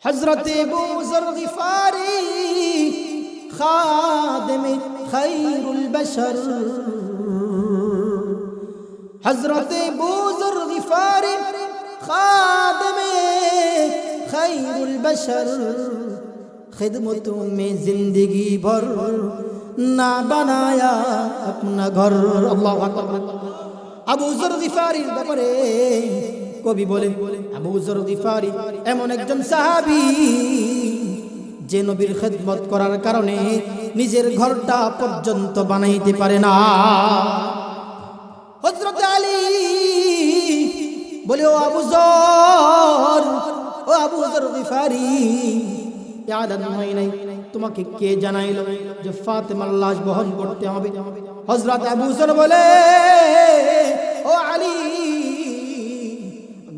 हजरत अबू ज़र ग़िफ़ारी खादिम खैरुल बशर, हजरत अबू ज़र ग़िफ़ारी खादिम खैरुल बशर, खिदमतों में जिंदगी भर ना बनाया अपना घर। अल्लाहु अकबर। আবু যর গিফারির ব্যাপারে কবি বলেন, আবু যর গিফারি এমন একজন সাহাবী যে নবীর খেদমত করার কারণে নিজের ঘরটা পর্যন্ত বানাইতে পারে না। হযরত আলী বলে, ও আবু যর গিফারি, ইয়াদান হয় নাই, তোমাকে কে জানাইলো যে ফাতেমার লাশ বহন করতে হবে? হযরত আবু যর বলে, ও আলী,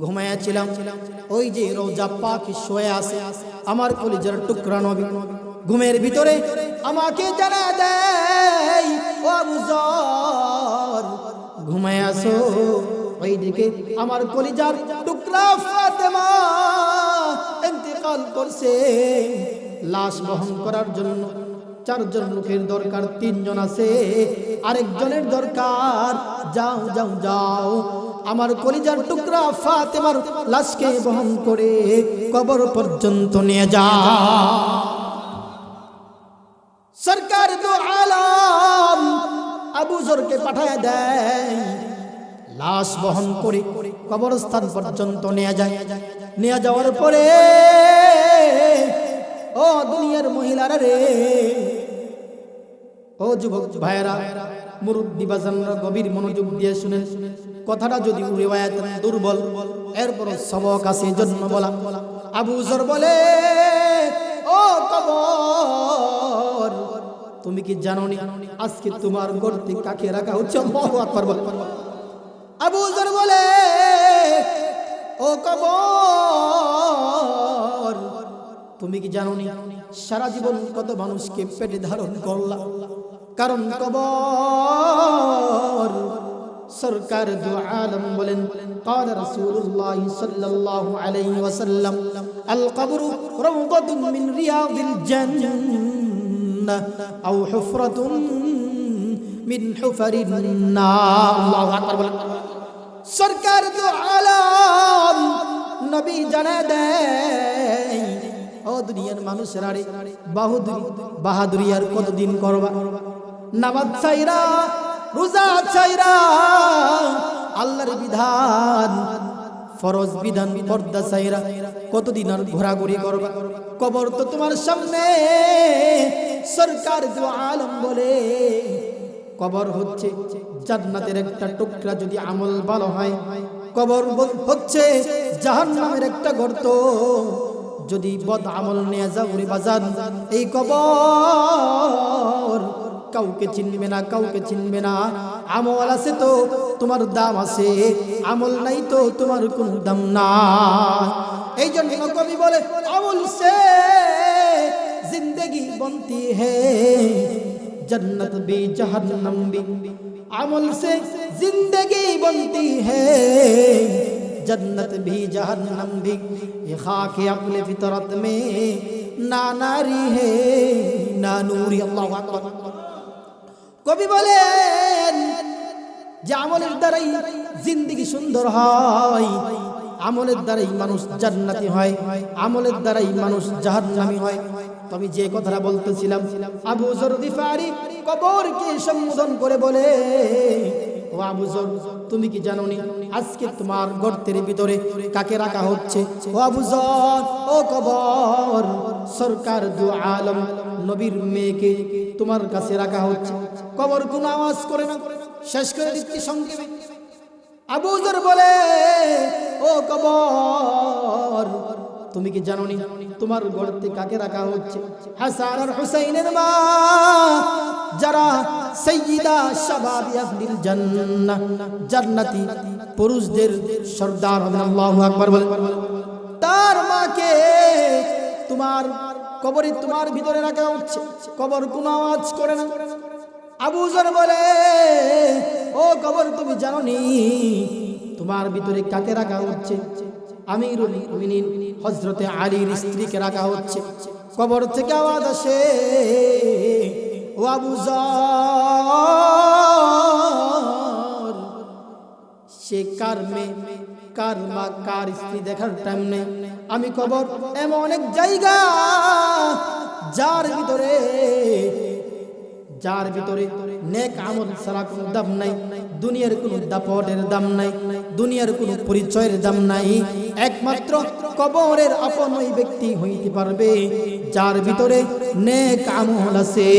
ঘুমায়াছিলাম, ওই যে রওজা পাক শুয়ে আছে আমার কলিজার টুকরা নবী, ঘুমের ভিতরে আমাকে জানা দেয়, ও আবু যর ঘুমায় আছো, ওইদিকে আমার কলিজার টুকরা ফাতেমা ইন্তেকাল করছে, লাশ বহন করার জন্য 4 জন লোকের দরকার, 3 জন আছে, আরেকজনের দরকার, যাও যাও যাও আমার কলিজার টুকরা ফাতেমার লাশকে বহন করে কবর পর্যন্ত নিয়ে যাও। সরকার দু আলম আবু যরকে পাঠায় দেয়, লাশ বহন করে কবরস্থান পর্যন্ত নিয়ে যায়। নিয়ে যাওয়ার পরে, ও দুনিয়ার মহিলারা রে, ও যুবক ভাইরা, মুরব্বি বাজানরা গভীর মনোযোগ দিয়ে শুনেন। কথাটা যদি রিওয়ায়াত দুর্বল, এরপর সবক আছে জন্য বলা। আবু যর বলে, ও কবর, তুমি কি জানো নি আজকে তোমার গর্তে কাকে রাখা হচ্ছে? আল্লাহু আকবার বল। আবু যর বলে, ও কবর, তুমি কি জানো নি সারা জীবন কত মানুষকে পেটে ধারণ করলা? কারণ কবর। সরকার দু আলম বলেন, قال رسول الله صلى الله عليه وسلم القبر روضة من رياض الجنة أو حفرة من حفر النار। الله أكبر বলেন। সরকার দু আলম নবী জানা দেয়, ও দুনিয়ার মানুষেরা রে, বাহাদুরি আর কতদিন করবা? নামাজ চাইরা, রোজা চাইরা, আল্লাহর বিধান, ফরজ বিধান, পর্দা চাইরা কতদিন আর ঘোরাঘুরি করবা? কবর তো তোমার সামনে। সরকার দু আলম বলে, কবর হচ্ছে জান্নাতের একটা টুকরা যদি আমল ভালো হয়, কবর হচ্ছে জাহান্নামের একটা গর্ত যদি বদ আমল নিয়ে যাও রে বাজান। এই কবর কাউকে চিনবে না, কাউকে চিনবে না। আমল আছে তো তোমার দাম আছে, আমল নাই তো তোমার কোনো দাম না। এই জন্য কবি বলে, আমল সে জিন্দগি বনতি হ্যায়, जन्नत भी जहन्नम भी, अमल से जिंदगी बनती है, जन्नत भी जहन्नम भी, ये खाके अपने फितरत में ना नारी है ना नूरी। अल्लाहु अकबर। कवि बोलेन যে আমলের দ্বারাই জিন্দেগি সুন্দর হয়, আমলের দ্বারাই মানুষ জান্নাতি হয়, আমলের দ্বারাই মানুষ জাহান্নামী হয়। আমি যে কথাটা বলতেছিলাম, আবু যর গিফারি কবরকে সম্বোধন করে বলে, ও আবু যর, তুমি কি জানো নি আজকে তোমার গর্তের ভিতরে কাকে রাখা হচ্ছে? ও আবু যর, ও কবর, সরকার দু আলম নবীর মেয়েকে তোমার কাছে রাখা হচ্ছে। কবর কোনো আওয়াজ করে না। শেষ করে দিচ্ছি সংক্ষেপে। আবু যর বলে, ও কবর, তুমি কি জানো নি তোমার গর্তে কাকে রাখা হচ্ছে? হাসান আর হুসাইনের মা, যারা সাইয়্যিদা শাবাবি আহলিল জান্নাহ, জান্নাতি পুরুষদের সর্দার হবেন। আল্লাহু আকবার বলেন। তার মাকে তোমার কবরে, তোমার ভিতরে রাখা হচ্ছে। কবর কোনো আওয়াজ করে না। আবু যর বলে, ও কবর, তুমি জানো নি তোমার ভিতরে কাকে রাখা হচ্ছে? আমিরুল মুমিনিন হযরতে আলীর স্ত্রীকে রাখা হচ্ছে। কবর থেকে আওয়াজ আসে, ও আবু যর, সে কার মেয়ে, কার মা, কার স্ত্রী দেখার টাইম নেই। আমি কবর এমন এক জায়গা যার ভিতরে নেক আমল ছাড়া কোনো দাম নাই, দুনিয়ার কোনো দাপটের দাম নাই, দুনিয়ার কোনো পরিচয়ের দাম নাই। একমাত্র কবরের আপন ওই ব্যক্তি হইতে পারবে যার ভিতরে নেক আমল আছে।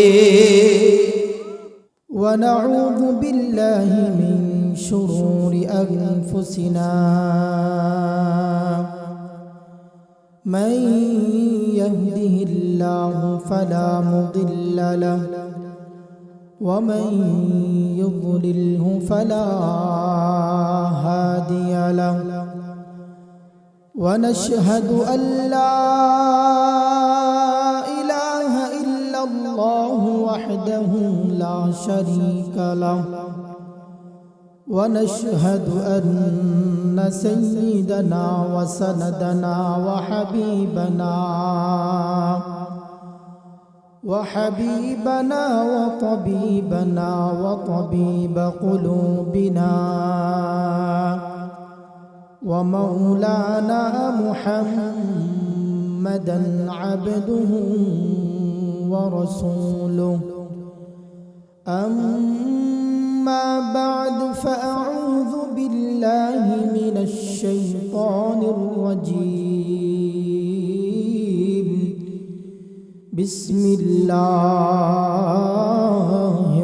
ওয়া নাউযু বিল্লাহি মিন শুরুরি আনফুসিনা মান ইয়াহদিহিল্লাহু ফালা মুদিল্লা লাহু ومن يضلله فلا هادي له ونشهد أن لا إله إلا الله وحده لا شريك له ونشهد أن سيدنا وسندنا وحبيبنا وطبيبنا وطبيب قلوبنا ومولانا محمدا عبده ورسوله أما بعد فأعوذ بالله من الشيطان الرجيم بسم الله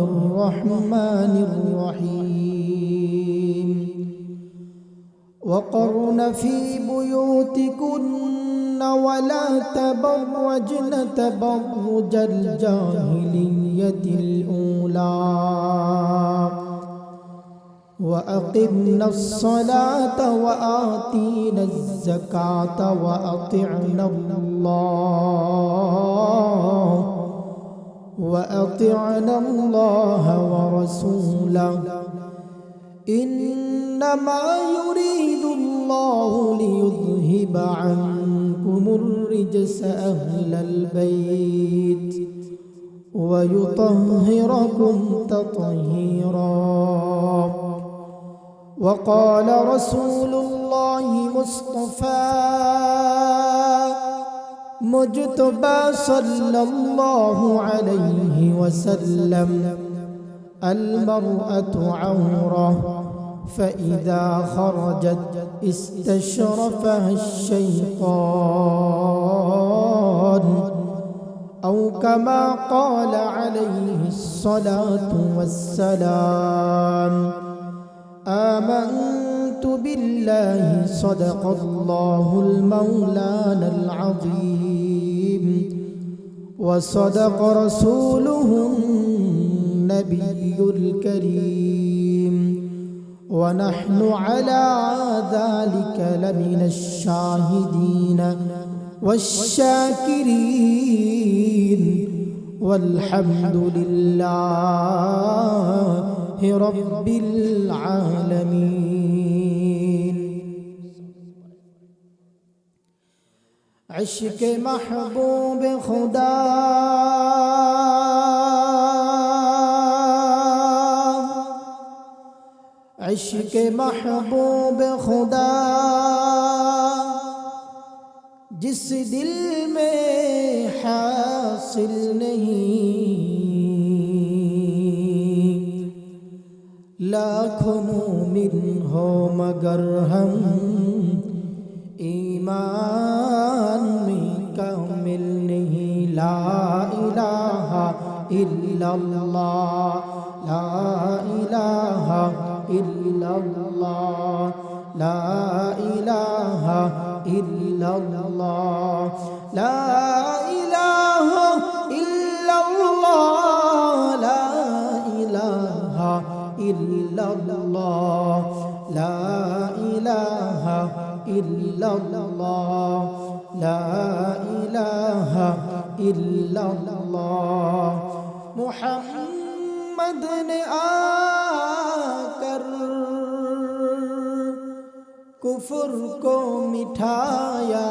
الرحمن الرحيم وقرن في بيوتكن ولا تبرجن تبرج الجاهلية الأولى وأقمنا الصلاة وآتينا الزكاة وأطعنا الله ورسوله إنما يريد الله ليذهب عنكم الرجس أهل البيت ويطهركم تطهيرا. وقال رسول الله مصطفى مجتبى صلى الله عليه وسلم المرأة عورة فإذا خرجت استشرفها الشيطان أو كما قال عليه الصلاة والسلام. آمنت بالله صدق الله المولانا العظيم وصدق رسوله النبي الكريم ونحن على ذلك لمن الشاهدين والشاكرين والحمد لله رب العالمين. عشق محبوب خدا عشق محبوب خدا जिस दिल में हासिल नहीं लाखों मोमिन हो मगर हम ईमान में कामिल नहीं. ला इलाहा इल्लल्लाह ला इलाहा इल्लल्लाह ला इलाहा इल्लल्लाह ला इलाहा इल्लल्लाह ला इलाहा इल्लल्लाह ला इलाहा इल्लल्लाह ला इलाहा इल्लल्लाह. मुहम्मद ने आकर कुफ्र को मिठाया,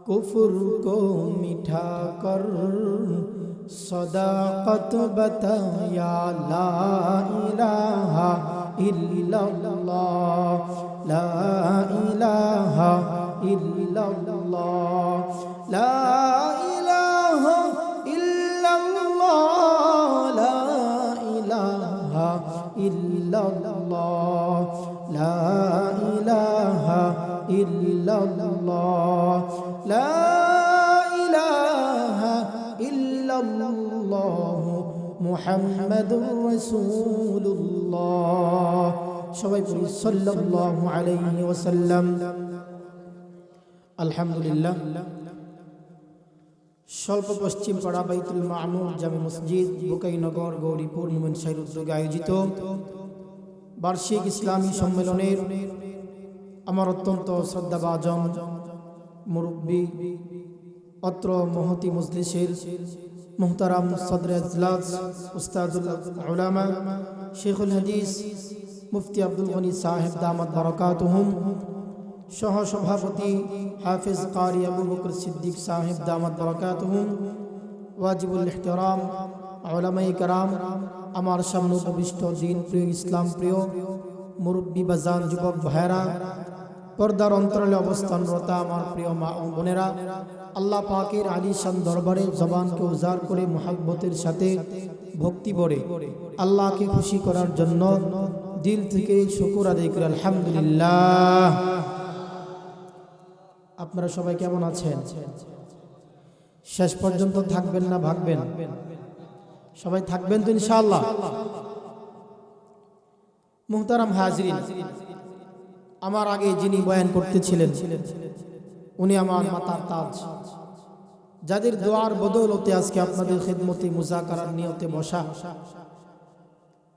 कुफ्र को मिठा कर सदाकत बताया। ला इलाहा इल्लल्लाह, ला इलाहा इल्लल्लाह, ला इलाहा इल्लल्लाह, ला इलाहा इल्लल्लाह, ला इलाहा इल्लल्लाह, ला इलाहा इल्लल्लाह मुहम्मदुर রাসূলুল্লাহ। সবাই বলি সাল্লাল্লাহু আলাইহি ওয়াসাল্লাম। আলহামদুলিল্লাহ। স্বল্প পশ্চিম পাড়া বাইতুল মামুর জামে মসজিদ বুকাইনগর গৌরীপুর নিমনসাইর উদ্যোগে আয়োজিত বার্ষিক ইসলামী সম্মেলনের আমার অত্যন্ত শ্রদ্ধাভাজন মুরব্বী অত্র মহতি মজলিসের মুহতারাম সদর ইজলাস উস্তাদুল উলামা শেখুল হাদিস মুফতি আব্দুল গনি সাহেব দামাত বারাকাতুহুম, সহ সভাপতি হাফিজ কারি আবু বকর সিদ্দিক সাহেব দামাত বারাকাতুহুম, ওয়াজিবুল ইহতিরাম উলামায়ে কেরাম, আমার সামনে উপবিষ্ট দিন প্রিয় ইসলাম প্রিয় মুরব্বী বাজান যুবক ভাইরা, পর্দার অন্তরালে অবস্থানরত আমার প্রিয় মা ও বোনেরা, আল্লাহ পাকের আলিশান দরবারে জবানকে উজাড় করে মুহাব্বতের সাথে ভক্তি ভরে আল্লাহকে খুশি করার জন্য দিল থেকে শুকর আদায় করি আলহামদুলিল্লাহ। আপনারা সবাই কেমন আছেন? শেষ পর্যন্ত থাকবেন না ভাগবেন? সবাই থাকবেন তো ইনশাআল্লাহ। মুহতারাম হাজরিন, আমার আগে যিনি বয়ান করতেছিলেন উনি আমার মাতার তাজ, যাদের দোয়ার বদৌলতে আজকে আপনাদের খিদমতে মুজাকারার নিয়তে বসা।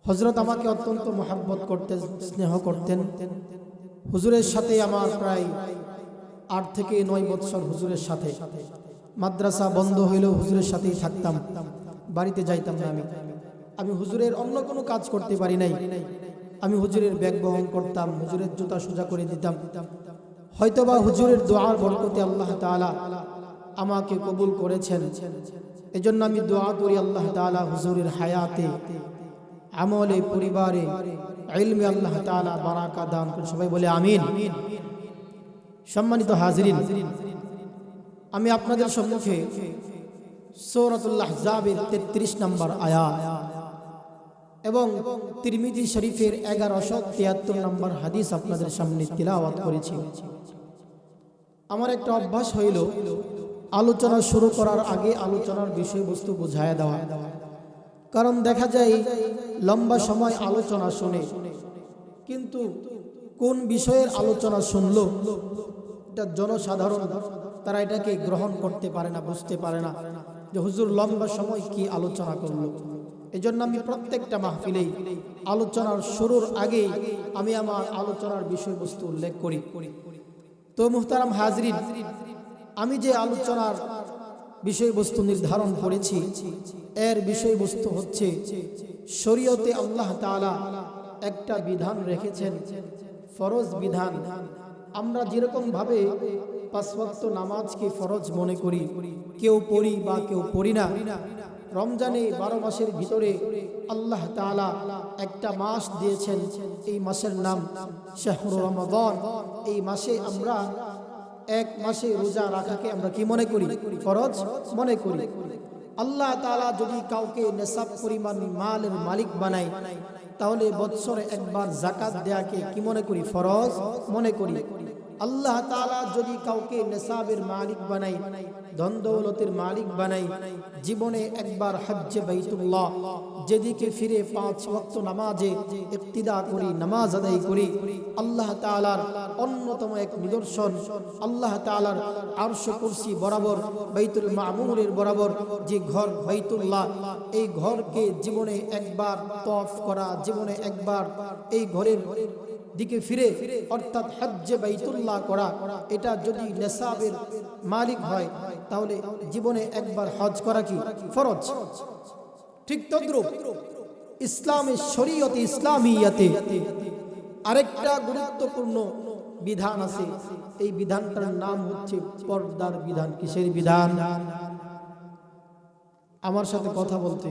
হযরত আমাকে অত্যন্ত মহব্বত করতেন, স্নেহ করতেন। হুজুরের সাথে আমার প্রায় 8 থেকে 9 বছর হুজুরের সাথে। মাদ্রাসা বন্ধ হইলেও হুজুরের সাথেই থাকতাম, বাড়িতে যাইতাম না। আমি হুজুরের অন্য কোনো কাজ করতে পারি নাই। আমি হুজুরের ব্যাগ বহন করতাম, হুজুরের জুতা সোজা করে দিতাম। হয়তোবা হুজুরের দোয়ার বরকতে আল্লাহ তাআলা আমাকে কবুল করেছেন। এজন্য আমি দোয়া করি আল্লাহ তাআলা হুজুরের হায়াতে, আমলে, পরিবারে, ইলমে আল্লাহ তাআলা বারাকা দান করুন। সবাই বলে আমিন। সম্মানিত হাজরিন, আমি আপনাদের সম্মুখে সূরাতুল আহজাবের 33 নম্বর আয়াত এবং তিরমিজি শরীফের 1173 নম্বর হাদিস আপনাদের সামনে তিলাওয়াত করেছি। আমার একটা অভ্যাস হইল আলোচনা শুরু করার আগে আলোচনার বিষয়বস্তু বুঝায়া দেওয়া। কারণ দেখা যায় লম্বা সময় আলোচনা শুনে কিন্তু কোন বিষয়ের আলোচনা শুনলো এটা জনসাধারণ তারা এটাকে গ্রহণ করতে পারে না, বুঝতে পারে না যে হুজুর লম্বা সময় কি আলোচনা করলো। এজন্য আমি প্রত্যেকটা মাহফিলেই আলোচনার শুরুর আগে আমি আমার আলোচনার বিষয়বস্তু উল্লেখ করি। তো মুহতারাম হাজরিন, আমি যে আলোচনার বিষয়বস্তু নির্ধারণ করেছি এর বিষয়বস্তু হচ্ছে শরীয়তে আল্লাহ তাআলা একটা বিধান রেখেছেন, ফরজ বিধান। আমরা যেরকম ভাবে 5 ওয়াক্ত নামাজকে ফরজ মনে করি, কেউ পড়ি বা কেউ পড়ি না। রমজানে 12 মাসের ভিতরে আল্লাহ তাআলা একটা মাস দিয়েছেন, এই মাসের নাম শাহরু রমাদান। এই মাসে আমরা এক মাসে রোজা রাখাকে আমরা কি মনে করি? ফরজ মনে করি। আল্লাহ তাআলা যদি কাউকে নেশাব পরিমাণ মালের মালিক বানায় তাহলে বৎসরে একবার যাকাত দেয়াকে কি মনে করি? ফরজ মনে করি। আল্লাহ তাআলা যদি কাউকে নেশাবের মালিক বানায়, ধন দৌলতের মালিক বানায়, জীবনে একবার হজ্জে বাইতুল্লাহ যেদিকে ফিরে 5 ওয়াক্ত নামাজে ইক্তিদা করি, নামাজ আদায় করি, আল্লাহ তাআলার অন্যতম এক নিদর্শন আল্লাহ তাআলার আরশ কুরসি বরাবর বাইতুল মামুরের বরাবর যে ঘর বাইতুল্লাহ, এই ঘরকে জীবনে একবার তওয়াফ করা, জীবনে একবার এই ঘরের দিকে ফিরে অর্থাৎ হজ্জে বাইতুল্লাহ করা, এটা যদি নেশাবের মালিক হয় তাহলে জীবনে একবার হজ করা কি ফরজ। ঠিক তদ্রূপ ইসলামের শরীয়তে ইসলামিয়াতে আরেকটা গুরুত্বপূর্ণ বিধান আছে। এই বিধানটার নাম হচ্ছে পর্দার বিধান। কিসের বিধান? আমার সাথে কথা বলতে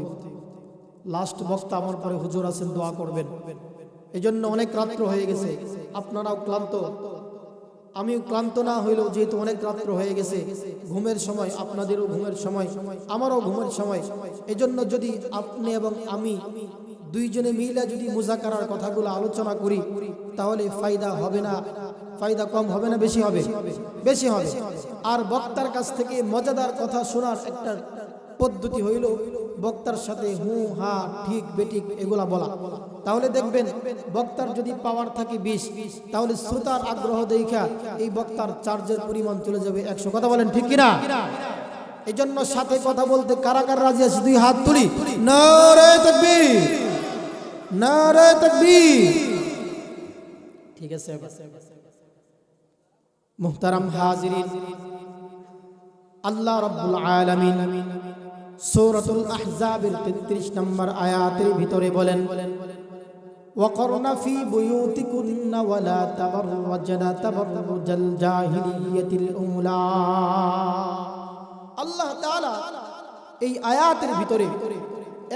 লাস্ট বক্তা আমার পরে হুজুর আছেন, দোয়া করবেন। এজন্য অনেক রাত্র হয়ে গেছে, আপনারাও ক্লান্ত, আমিও ক্লান্ত না হইলেও যেহেতু অনেক রাত্র হয়ে গেছে, ঘুমের সময়, আপনাদেরও ঘুমের সময়, আমারও ঘুমের সময়। এজন্য যদি আপনি এবং আমি দুইজনে মিলে যদি মুজাকারার কথাগুলো আলোচনা করি তাহলে ফায়দা হবে না, ফায়দা কম হবে না বেশি হবে? বেশি হবে। আর বক্তার কাছ থেকে মজাদার কথা শোনার একটা পদ্ধতি হইল বক্তার সাথে হু হা ঠিক বেঠিক এগুলা বলা। তাহলে দেখবেন বক্তার যদি পাওয়ার থাকে 20, তাহলে শ্রোতার আগ্রহ দেখা এই বক্তার চার্জের পরিমাণ চলে যাবে 100। কথা বলেন ঠিক কিনা? এই জন্য সাথে কথা বলতে কারা কারা রাজি আছে? দুই হাত তুলি। নারে তাকবীর, নারে তাকবীর। ঠিক আছে মুহতারাম হাজিরিন, আল্লাহ রাব্বুল আলামিন সূরাতুল আহজাবের 33 নম্বর আয়াতের ভিতরে বলেন, ওয়াকরনা ফি বুয়ুতিকুন্না ওয়ালা তাবাররাজনা তাবাররুজাল জাহিলিয়াতিল উলা। আল্লাহ তাআলা এই আয়াতের ভিতরে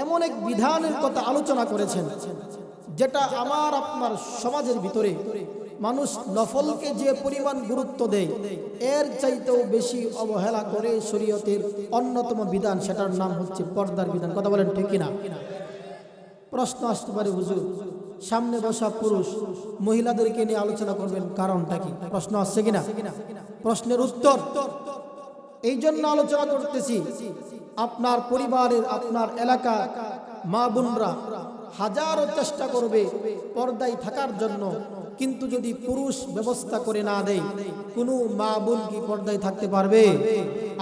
এমন এক বিধানের কথা আলোচনা করেছেন যেটা আমার আপনার সমাজের ভিতরে মানুষ নফলকে যে পরিমাণ গুরুত্ব দেয় এর চাইতেও বেশি অবহেলা করে শরীয়তের অন্যতম বিধান, সেটার নাম হচ্ছে পর্দার বিধান। কথা বলেন ঠিক কিনা? প্রশ্ন আসতে পারে, হুজুর সামনে বসা পুরুষ মহিলাদেরকে নিয়ে আলোচনা করবেন, কারণটা কি? প্রশ্ন আসছে কিনা? প্রশ্নের উত্তর এই জন্য আলোচনা করতেছি, আপনার পরিবারের, আপনার এলাকা মা বোনরা হাজারো চেষ্টা করবে পর্দায় থাকার জন্য, কিন্তু যদি পুরুষ ব্যবস্থা করে না দেয়, কোনো মা বোন কি পর্দায় থাকতে পারবে?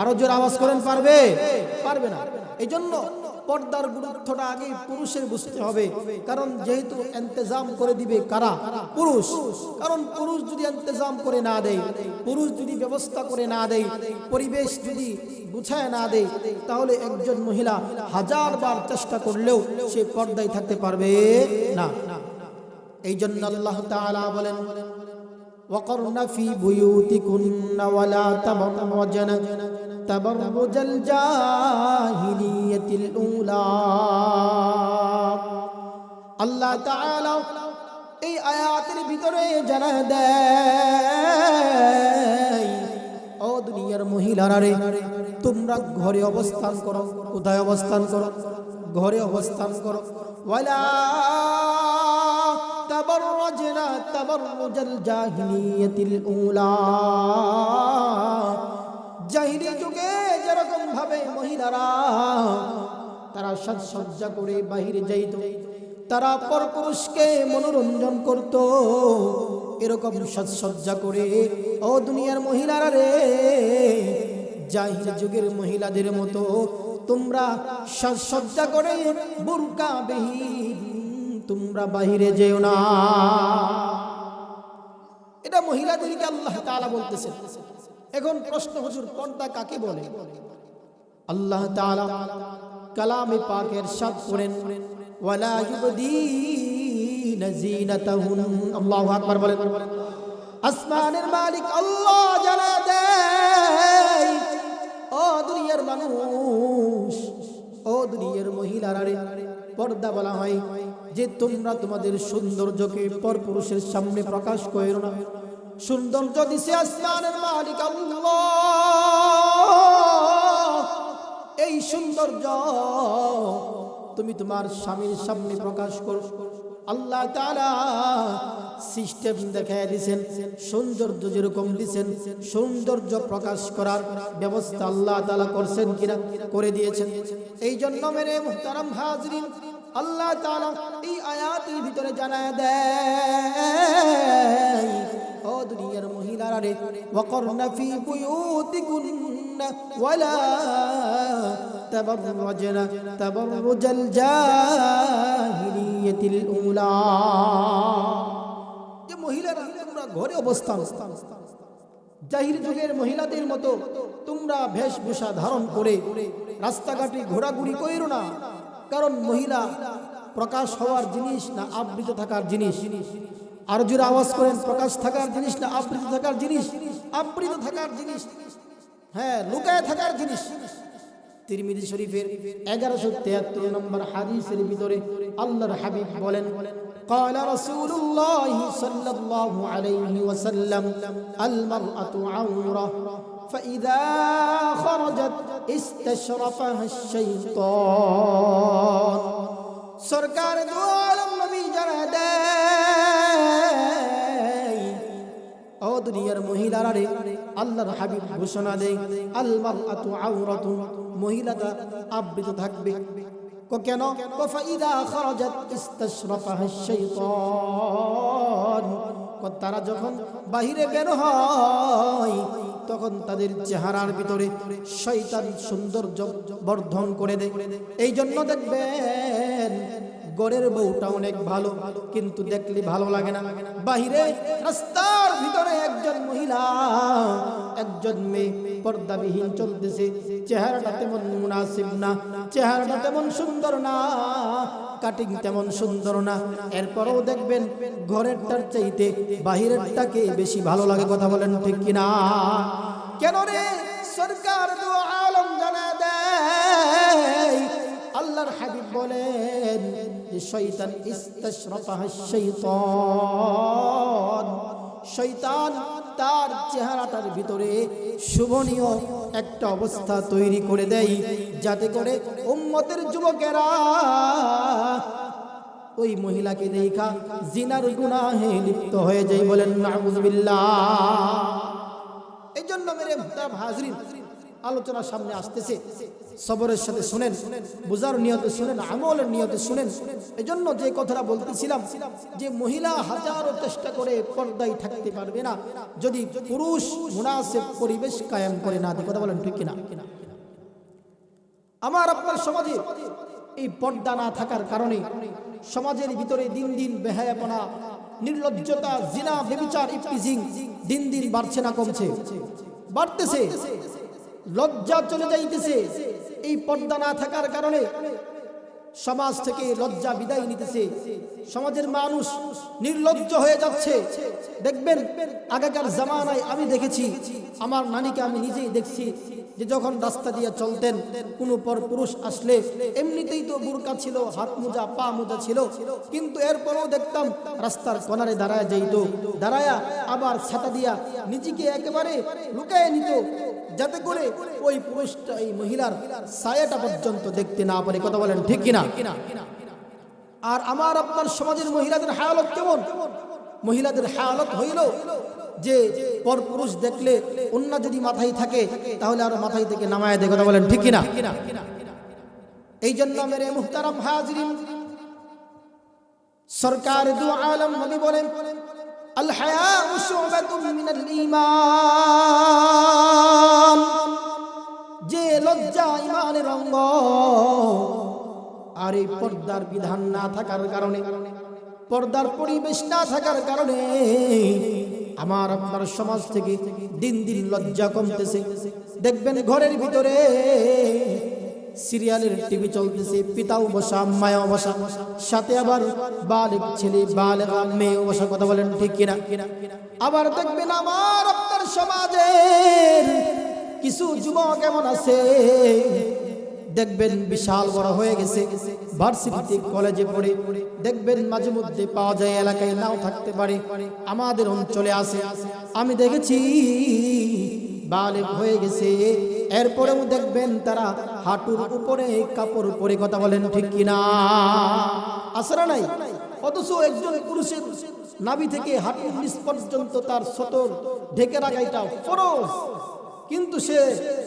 আরো জোর আওয়াজ করেন, পারবে? পারবে না। এই জন্য পর্দার গুরুত্বটা আগে পুরুষের বুঝতে হবে, কারণ যেহেতু ইন্তজাম করে দিবে কারা? পুরুষ। কারণ পুরুষ যদি ইন্তজাম করে না দেয়, পুরুষ যদি ব্যবস্থা করে না দেয়, পরিবেশ যদি গুছায় না দেয়, তাহলে একজন মহিলা হাজারবার চেষ্টা করলেও সে পর্দায় থাকতে পারবে না। এই জন্য আল্লাহ তাআলা বলেন, ওয়াকরনা ফি বুয়ুতিকুন্না ওয়ালা তাবাররাজনা তাবাররুজাল জাহিলিয়াতিল উলা। আল্লাহ তাআলা এই আয়াতের ভিতরে জানায় দেয়, ও দুনিয়ার মহিলারা রে, তোমরা ঘরে অবস্থান করো। কোথায় অবস্থান করো? ঘরে অবস্থান করো। ওয়ালা তাবাররাজনা তাবাররুজাল জাহিলিয়াতিল উলা। জাহিলি যুগে যেরকম ভাবে মহিলারা তারা সাজসজ্জা করে বাহিরে যাইত, তারা পরপুরুষকে মনোরঞ্জন করত, এরকম সাজসজ্জা করে ও দুনিয়ার মহিলারা রে, জাহিলি যুগের মহিলাদের মতো তোমরা সাজসজ্জা করে বুরকা বিহীন তোমরা বাহিরে যেও না। এটা মহিলাদেরকে আল্লাহ তাআলা বলতেছেন। এখন প্রশ্ন, হুজুর পর্দা কাকে বলে? আল্লাহ তাআলা কালামে পাকে ইরশাদ করেন, ওয়ালা ইউবদিনা যিনাতাহুন। আল্লাহু আকবার বলেন। আসমানের মালিক আল্লাহ জানা দেয়, ও দুনিয়ার মানুষ, ও দুনিয়ার মহিলারা রে, পর্দা বলা হয় যে তোমরা তোমাদের সৌন্দর্যকে পরপুরুষের সামনে প্রকাশ করো না। সৌন্দর্য দিছে আসমানের মালিক আল্লাহ। এই সৌন্দর্য তুমি তোমার স্বামীর সামনে প্রকাশ করো। আল্লাহ তাআলা সিস্টেম দেখায় দিয়েছেন, সৌন্দর্য যেরকম দিয়েছেন সৌন্দর্য প্রকাশ করার ব্যবস্থা আল্লাহ তাআলা করছেন কিনা? করে দিয়েছেন। এই জন্য মেরে মুহতারাম হাজরিন, আল্লাহ তাআলা এই আয়াতের ভিতরে জানায় দেয়, ও দুনিয়ার মহিলারা রে, ওয়াকরনা ফি বুয়ুতিকুন্না ওয়ালা তাবাররাজনা তাবাররুজাল জাহিলিয়াতিল উলা। যে মহিলারা তোমরা ঘরে অবস্থান, জাহিলি যুগের মহিলাদের মতো তোমরা বেশভূষা ধারণ করে রাস্তাঘাটে ঘোরাঘুরি কইরো না। কারণ মহিলা প্রকাশ হওয়ার জিনিস না আবৃত থাকার জিনিস? আর জোরে আওয়াজ করেন, প্রকাশ থাকার জিনিস না আবৃত থাকার জিনিস? আবৃত থাকার জিনিস, হ্যাঁ, লুকায় থাকার জিনিস। তিরমিজি শরীফের 1173 নম্বর হাদিসের ভিতরে আল্লাহর হাবিব বলেন, قال رسول الله صلى الله عليه وسلم المرأة عورة فإذا خرجت استشرفها الشيطان। সরকার দু আলম নবী জানা দেয়, ও দুনিয়ার মহিলারা রে, আল্লাহর হাবিব ঘোষণা দেয়, আল মারআতু আওরাতুন, মহিলাটা আবৃত থাকবে। কেন? ফাইদা খারাজাত ইস্তাশরাফাহা শাইতান, তারা যখন বাহিরে বের হয় তখন তাদের চেহারার ভিতরে শয়তান সৌন্দর্য বর্ধন করে দেয়। এই জন্য দেখবেন গড়ের বউটা অনেক ভালো, কিন্তু দেখলে ভালো লাগে না। বাহিরে রাস্তার ভিতরে একজন মহিলা, একজন মেয়ে পর্দাবিহীন চলতেছে, চেহারাটা তেমন মুনাসিব না, চেহারাটা তেমন সুন্দর না, কাটিং তেমন সুন্দর না, এরপরও দেখবেন ঘরেরটার চাইতে বাহিরেরটাকে বেশি ভালো লাগে। কথা বলেন ঠিক কিনা? কেন রে? সরকার দু আলম জানা দেয়, আল্লাহর হাবিব বলেন যে শয়তান ইস্তাশরাফাহা শাইতান, শয়তান তার চেহারাটার ভিতরে শুভনীয় একটা অবস্থা তৈরি করে দেয়, যাতে করে উম্মতের যুবকেরা ওই মহিলাকে দেখা জিনার গুনাহে লিপ্ত হয়ে যায়। বলেন নাউযুবিল্লাহ। এই জন্য মেরে মুহতারাম হাজরিন, আলোচনার সামনে আসতেছে, সবরের সাথে শুনেন, বুঝার নিয়তে শুনেন, আমলের নিয়তে শুনেন। এই জন্য যে কথাটা বলতেছিলাম যে মহিলা হাজারো চেষ্টা করে পর্দায় থাকতে পারবে না যদি পুরুষ মুনাসিব পরিবেশ কায়েম করে না দেয়। কথা বলেন ঠিক কিনা? আমার আপনার সমাজে এই পর্দা না থাকার কারণে সমাজের ভিতরে দিন দিন বেহায়াপনা, নির্লজ্জতা, জিনা, ব্যভিচার, ইফতিজিং দিন দিন বাড়ছে না কমছে? বাড়তেছে। লজ্জা চলে যাইতেছে। এই পর্দা না থাকার কারণে সমাজ থেকে লজ্জা বিদায় নিতেছে। সমাজের মানুষ নির্লজ্জ হয়ে যাচ্ছে। দেখবেন আগেকার জামানায় আমি দেখেছি, আমার নানিকে আমি নিজেই দেখছি, যে যখন রাস্তা দিয়ে চলতেন কোনো পর পুরুষ আসলে এমনিতেই তো বুরকা ছিল, হাত মোজা, পা মোজা ছিল, কিন্তু এরপরেও দেখতাম রাস্তার কোনারে দাঁড়ায় যাইতো, দাঁড়ায়া আবার ছাতা দিয়া নিজেকে একেবারে লুকায় নিত, যাতে করে ওই পুরুষটা এই মহিলার ছায়াটা পর্যন্ত দেখতে না পারে। কথা বলেন ঠিক কিনা? আর আমার আপনার সমাজের মহিলাদের হালত কেমন? মহিলাদের হালত হইল যে পর পুরুষ দেখলে অন্য যদি মাথায় থাকে তাহলে আরো মাথায় থেকে নামায় দেয়। কথা বলেন ঠিক কিনা? এই জন্য মেরে মুহতারাম হাজরিন, সরকার দু আলম নবী বলেন, আল হায়াউ শুবাতুম মিনাল ঈমান, যে লজ্জা ঈমানের অঙ্গ। আর এই পর্দার বিধান না থাকার কারণে, পর্দার পরিবেশ না থাকার কারণে আমার আপনার সমাজ থেকে দিন দিন লজ্জা কমতেছে। দেখবেন ঘরের ভিতরে সিরিয়ালের টিভি চলতেছে, পিতাও বসা, মায়াও বসা, সাথে আবার বালিগ ছেলে, বালেগা মেয়েও বসা। কথা বলেন ঠিক কিনা? আবার দেখবেন আমার আপনার সমাজের কিছু যুবক এমন আছে, দেখবেন বিশাল বড় হয়ে গেছে, ভার্সিটিতে কলেজে পড়ে, দেখবেন মাঝে মধ্যে পাওয়া যায়, এলাকায় নাও থাকতে পারে, আমাদের অঞ্চলে আছে, আমি দেখেছি বালেগ হয়ে গেছে, এরপরেও দেখবেন তারা হাঁটুর উপরে কাপড় পরে। কথা বলেন ঠিক কিনা? আসরা নাই? অথচ একজন পুরুষের নাভি থেকে হাঁটুর নিচ পর্যন্ত তার সতর ঢেকে রাখা এটা ফরজ, কিন্তু সে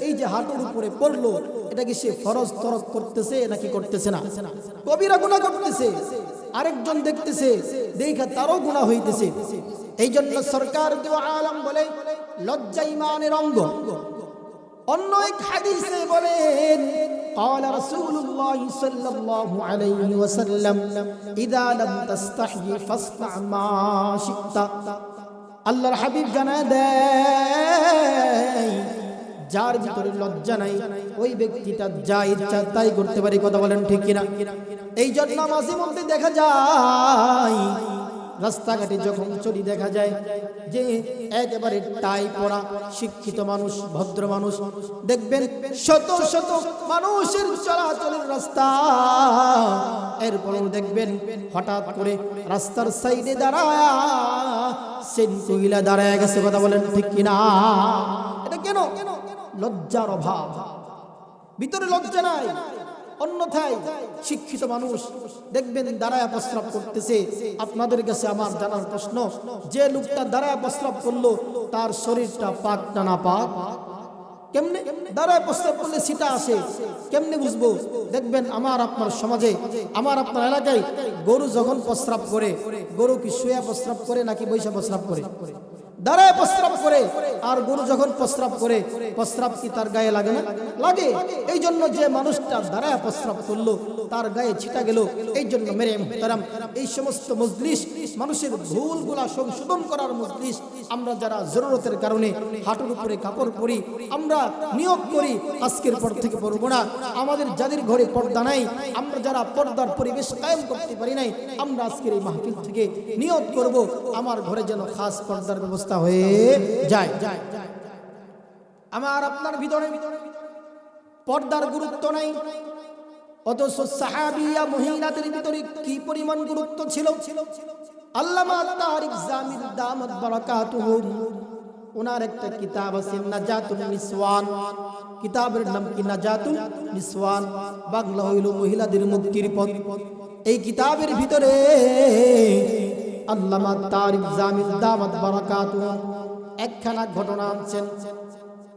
এই যে হাঁটুর উপরে পড়লো, এটা কি সে ফরজ তরক করতেছে নাকি করতেছে না? কবিরা গুনাহ করতেছে, আরেকজন দেখতেছে, দেখা তারও গুনাহ হইতেছে। এই জন্য সরকার দু আলম বলে লজ্জা ঈমানের অঙ্গ। অন্য এক হাদিসে বলেন, قال رسول الله صلى الله عليه وسلم اذا لم تستحي فاصنع ما شئت। আল্লাহর হাবিব জানা দেয়, যার ভিতরে লজ্জা নাই ওই ব্যক্তিটা যা ইচ্ছা তাই করতে পারে। কথা বলেন ঠিক কিনা? এই জন্য মাঝে মধ্যে দেখা যায় রাস্তাঘাটে যখন চলি দেখা যায় যে একেবারে টাই পরা শিক্ষিত মানুষ, ভদ্র মানুষ, দেখবেন শত শত মানুষের চলাচলের রাস্তা, এরপরও দেখবেন হঠাৎ করে রাস্তার সাইডে দাঁড়ায় সেন্টুইলা দাঁড়ায় গেছে। কথা বলেন ঠিক কিনা? এটা কেন? লজ্জার অভাব, ভিতরে লজ্জা নাই। অন্যথায় শিক্ষিত মানুষ দেখবেন দাঁড়ায় প্রস্রাব করতেছে। আপনাদের কাছে আমার জানার প্রশ্ন, যে লোকটা দাঁড়ায় প্রস্রাব করলো তার শরীরটা পাক না না পাক? কেমনে দাঁড়ায় প্রস্রাব করলে সেটা আসে কেমনে বুঝবো? দেখবেন আমার আপনার সমাজে, আমার আপনার এলাকায় গরু যখন প্রস্রাব করে, গরু কি শুয়ে প্রস্রাব করে নাকি বৈশা প্রস্রাব করে? দাঁড়ায় প্রস্রাব করে। আর গরু যখন প্রস্রাব করে, প্রস্রাব কি তার গায়ে লাগে না? লাগে। এই জন্য যে মানুষটা দাঁড়ায় প্রস্রাব করলো তার গায়ে ছিটা গেল। এই জন্য মেরে মুহতারাম, এই সমস্ত মজলিস মানুষের ভুলগুলা সংশোধন করার মজলিস। আমরা যারা জরুরতের কারণে হাঁটুর উপরে কাপড় পরি, আমরা নিয়ত করি আজকের পর থেকে পরবো না। আমাদের যাদের ঘরে পর্দা নাই, আমরা যারা পর্দার পরিবেশ কায়েম করতে পারি নাই, আমরা আজকের এই মাহফিল থেকে নিয়ত করব আমার ঘরে যেন খাস পর্দার ব্যবস্থা হয়ে যায়। আমার আপনার ভিতরে পর্দার গুরুত্ব নাই, অথচ সাহাবিয়া মহিলাদের ভিতরে কি পরিমাণ গুরুত্ব ছিল। আল্লামা তারিক জামিল দামাত বারাকাতুহু, ওনার একটা কিতাব আছে নাজাতুন নিসওয়ান, কিতাবের নাম কি? নাজাতুন নিসওয়ান, বাংলা হইল মহিলাদের মুক্তির পথ। এই কিতাবের ভিতরে আল্লামা তারিক জামিল দামাত বারাকাতুহু একখানা ঘটনা আনছেন।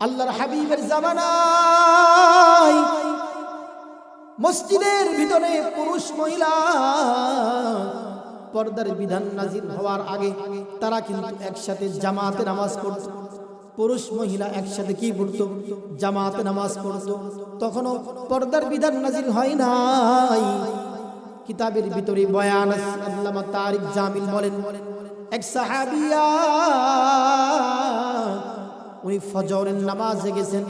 আল্লাহর হাবিবের জামানায় মসজিদের ভিতরে পুরুষ মহিলা পর্দার বিধান নাজিল হওয়ার আগে তারা কিন্তু একসাথে জামাতে নামাজ পড়ত। পুরুষ মহিলা একসাথে কি পড়তো? জামাতে নামাজ পড়তো। তখনও পর্দার বিধান নাজিল হয় নাই। কিতাবের ভিতরে বয়ান আছে, আল্লামা তারিক জামিল বলেন, এক সাহাবিয়া উনি ফজরের নামাজে গেছেন,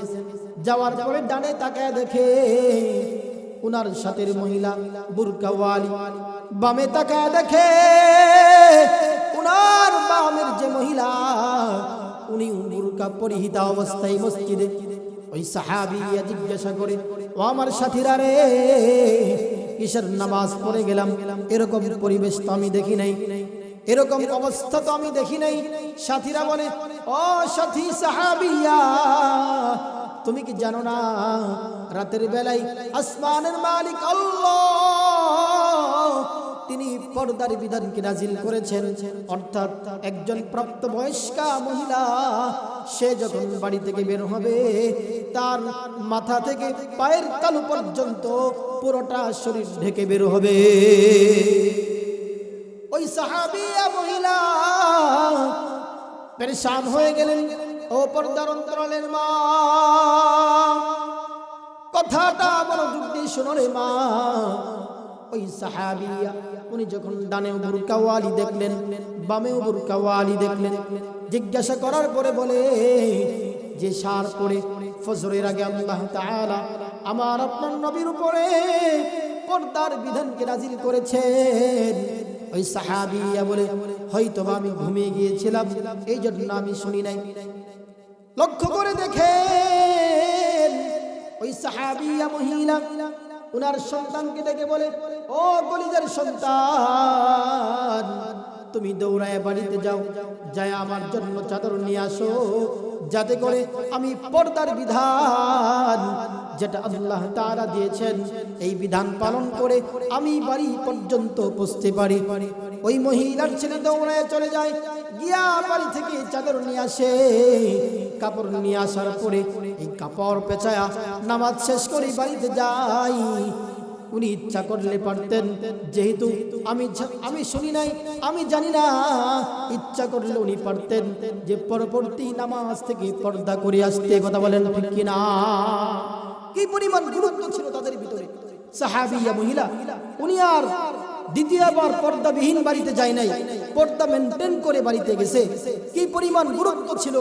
যাওয়ার পরে ডানে তাকায় দেখে উনার সাথের মহিলা বুরকাওয়ালি, বামে তাকায় দেখে উনার বামের যে মহিলা উনি বুরকা পরিহিতা অবস্থায় মসজিদে। ওই সাহাবিয়া জিজ্ঞাসা করে, ও আমার সাথীরা রে, কিসের নামাজ পড়ে গেলাম? এরকম পরিবেশ তো আমি দেখি নাই, এরকম অবস্থা তো আমি দেখি নাই। সাথীরা বলে, ও সাথী সাহাবিয়া, তুমি কি জানো না রাতের বেলায় আসমানের মালিক আল্লাহ তিনি পর্দার বিধানকে নাজিল করেছেন। অর্থাৎ একজন প্রাপ্তবয়স্কা মহিলা সে যখন বাড়ি থেকে বের হবে তার মাথা থেকে পায়ের তালু পর্যন্ত পুরোটা শরীর ঢেকে বের হবে। ওই সাহাবিয়া মহিলা পেরেশান হয়ে গেলেন। ও পর্দার অন্তরালের মা, কথাটা মনোযোগ দিয়ে শোনো রে মা। ওই সাহাবিয়া উনি যখন ডানেও বুরকাওয়ালি দেখলেন, বামেও বুরকাওয়ালি দেখলেন, জিজ্ঞাসা করার পরে বলে যে সার পড়ে ফজরের আগে আল্লাহ তাআলা আমার আপনার নবীর উপরে পর্দার বিধানকে নাজিল করেছেন। ওই সাহাবিয়া বলে, হয়তো আমি ঘুমিয়ে গিয়েছিলাম এই জন্য আমি শুনি নাই। লক্ষ্য করে দেখেন ওই সাহাবিয়া মহিলা উনার সন্তানকে ডেকে বলে, ও কলিজার সন্তান, তুমি দৌড়ায় বাড়িতে যাও, যায় আমার জন্য চাদর নিয়ে আসো, যাতে করে আমি পর্দার বিধান যেটা আল্লাহ তাআলা দিয়েছেন এই বিধান পালন করে আমি বাড়ি পর্যন্ত পৌঁছতে পারি। ওই মহিলার ছেলে দৌড়ায় চলে যায়, গিয়া বাড়ি থেকে চাদর নিয়ে আসে। কাপড় নিয়ে আসার পরে এই কাপড় পেঁচায়া নামাজ শেষ করে বাড়িতে যাই। উনি ইচ্ছা করলে পারতেন, যেহেতু আমি শুনি নাই, আমি জানি না, ইচ্ছা করলে উনি পারতেন যে পরবর্তী নামাজ থেকে পর্দা করে আসতে। কথা বলেন ঠিক কিনা? কি পরিমাণ গুরুত্ব ছিল তাদের ভিতরে। সাহাবিয়া মহিলা উনি আর দ্বিতীয়বার পর্দাবিহীন বাড়িতে যায় নাই, পর্দা মেনটেন করে বাড়িতে গেছে, কি পরিমাণ গুরুত্ব ছিল।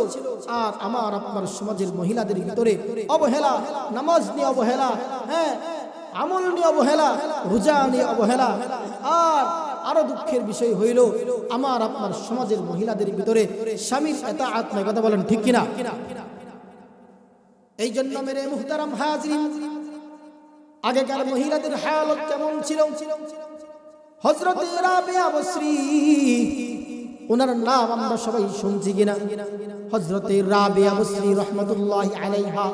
আর আমার আপনার সমাজের মহিলাদের ভিতরে অবহেলা, নামাজ নিয়ে অবহেলা, হ্যাঁ, আমল নিয়ে অবহেলা, রোজা নিয়ে অবহেলা। আর আরো দুঃখের বিষয় হইল আমার আপনার সমাজের মহিলাদের ভিতরে স্বামীর ইতাআত নাই। কথা বলেন ঠিক কিনা? এই জন্য মেরে মুহতারাম হাজরিন, আগেকার মহিলাদের হালত কেমন ছিল? হযরতে রাবিয়া বসরি, ওনার নাম আমরা সবাই শুনছি কিনা? হযরতে রাবিয়া বসরি রাহমাতুল্লাহি আলাইহা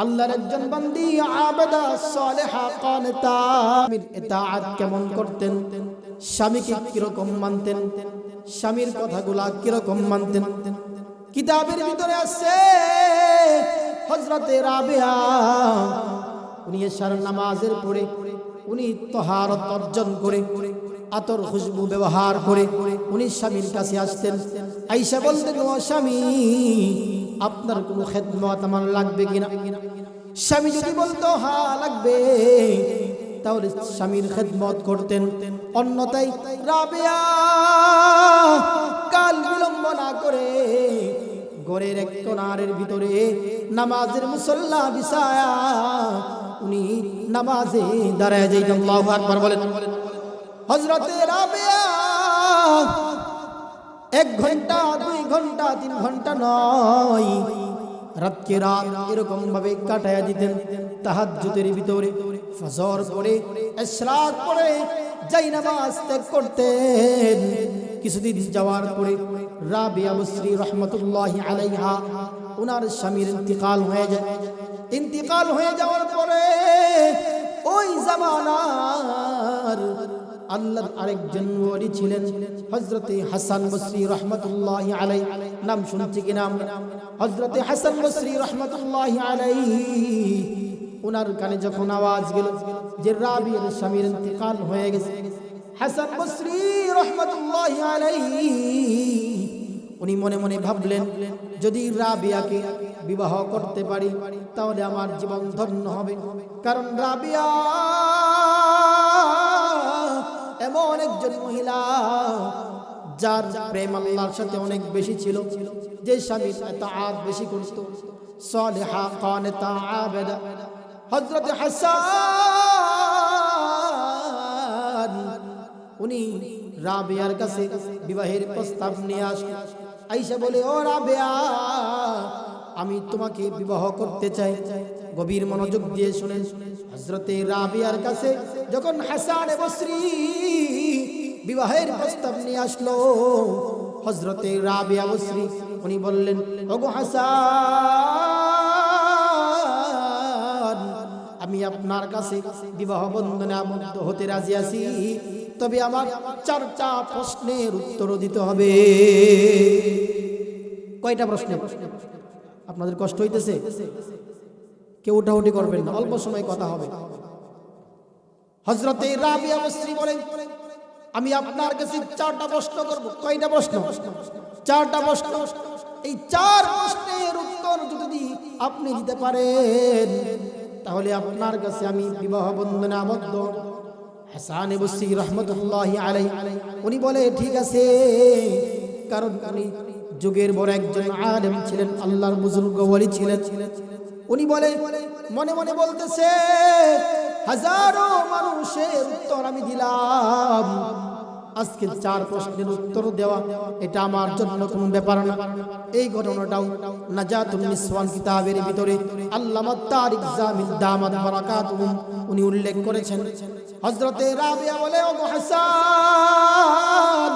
আল্লাহর একজন বান্দি, আবেদা, সালেহা, কানিতা। স্বামীর ইতাআত কেমন করতেন? স্বামীকে কিরকম মানতেন? স্বামীর কথাগুলা কিরকম মানতেন? কিতাবের ভিতরে আছে হযরতে রাবিয়া উনি এশার নামাজের পরে উনি তাহারত অর্জন করে আতর খুশবু ব্যবহার করে উনি স্বামীর কাছে আসতেন। আয়েশা বলতেন, ও স্বামী, আপনার কোনো খেদমত আমার লাগবে কিনা? স্বামী যদি বলতো হ্যাঁ লাগবে, তাহলে স্বামীর খেদমত করতেন। অন্যথায় রাবিয়া কাল বিলম্ব না করে ঘরের এক কোণারের ভিতরে নামাজের মুসল্লা বিছায়া উনি নামাজে দাঁড়ায় যাইতেন। আল্লাহু আকবার বলেন। হযরতে রাবিয়া 1 ঘন্টা 2 ঘন্টা 3 ঘন্টা নয়, রাতকে রাত এরকম ভাবে কাটায়া দিতেন তাহাজ্জুদের ভিতরে। ফজর পড়ে, ইশরাক পড়ে যাই নামাজ ত্যাগ করতেন। কিছুদিন যাওয়ার পরে রাবিয়া বসরি রহমতুল্লাহি আলাইহা ওনার স্বামীর ইন্তিকাল হয়ে যায়। ইন্তিকাল হয়ে যাওয়ার পরে ওই জামানার আল্লাহর আরেকজন ওলি ছিলেন হযরতে হাসান বসরি রহমতুল্লাহি আলাইহি। নাম শুনছি কি নাম? হযরতে হাসান বসরি রহমতুল্লাহি আলাইহি ওনার কানে যখন আওয়াজ গেল যে রাবিয়ার স্বামীর ইন্তিকাল হয়ে গেছে, হাসান বসরি রহমতুল্লাহি আলাইহি উনি মনে মনে ভাবলেন, যদি রাবিয়াকে বিবাহ করতে পারি তাহলে আমার জীবন ধন্য হবে। কারণ রাবিয়া এমন একজন মহিলা যার প্রেম আল্লাহর সাথে অনেক বেশি ছিল, যে স্বামীর ইতাআত বেশি করত, সালেহা, কানিতা, আবেদা। হযরতে হাসান উনি রাবিয়ার কাছে বিবাহের প্রস্তাব নিয়ে আসেন। আয়েশা বলে, ও রাবিয়া, আমি তোমাকে বিবাহ করতে চাই। গভীর মনোযোগ দিয়ে শুনেন। হযরতে রাবিয়ার কাছে যখন হাসান বসরি বিবাহের প্রস্তাব নিয়ে আসলো, হযরতে রাবিয়া বসরি উনি বললেন, ওগো হাসান, আমি আপনার কাছে বিবাহ বন্ধনে আবদ্ধ হতে রাজি আছি, তবে আমার 4টা প্রশ্নের উত্তর দিতে হবে। কয়টা প্রশ্ন? আপনাদের কষ্ট হইতেছে? কেউ উঠাউঠি করবেন না, অল্প সময় কথা হবে। হযরতে রাবিয়া বসরি বলেন, আমি আপনার কাছে 4টা প্রশ্ন করব। কয়টা প্রশ্ন? 4টা প্রশ্ন। এই 4 প্রশ্নের উত্তর যদি আপনি দিতে পারেন তাহলে আপনার কাছে আমি বিবাহ বন্ধনে আবদ্ধ। হাসান বসরি রহমতুল্লাহি আলাইহি উনি বলে, ঠিক আছে। কারণ উনি যুগের বড় একজন আলেম ছিলেন, আল্লাহর বুজুর্গ ওলি ছিলেন। উনি বলে, মনে মনে বলতেছে, হাজারো মানুষের উত্তর আমি দিলাম, আজকে 4 প্রশ্নের উত্তর দেওয়া এটা আমার জন্য কোনো ব্যাপার না। এই ঘটনাটাও নাজাতুন নিসওয়ান কিতাবের ভিতরে আল্লামা তারিক জামিল দামাত বারাকাতুহুম উনি উল্লেখ করেছেন। হযরতে রাবিয়া বলে, ও হাসান,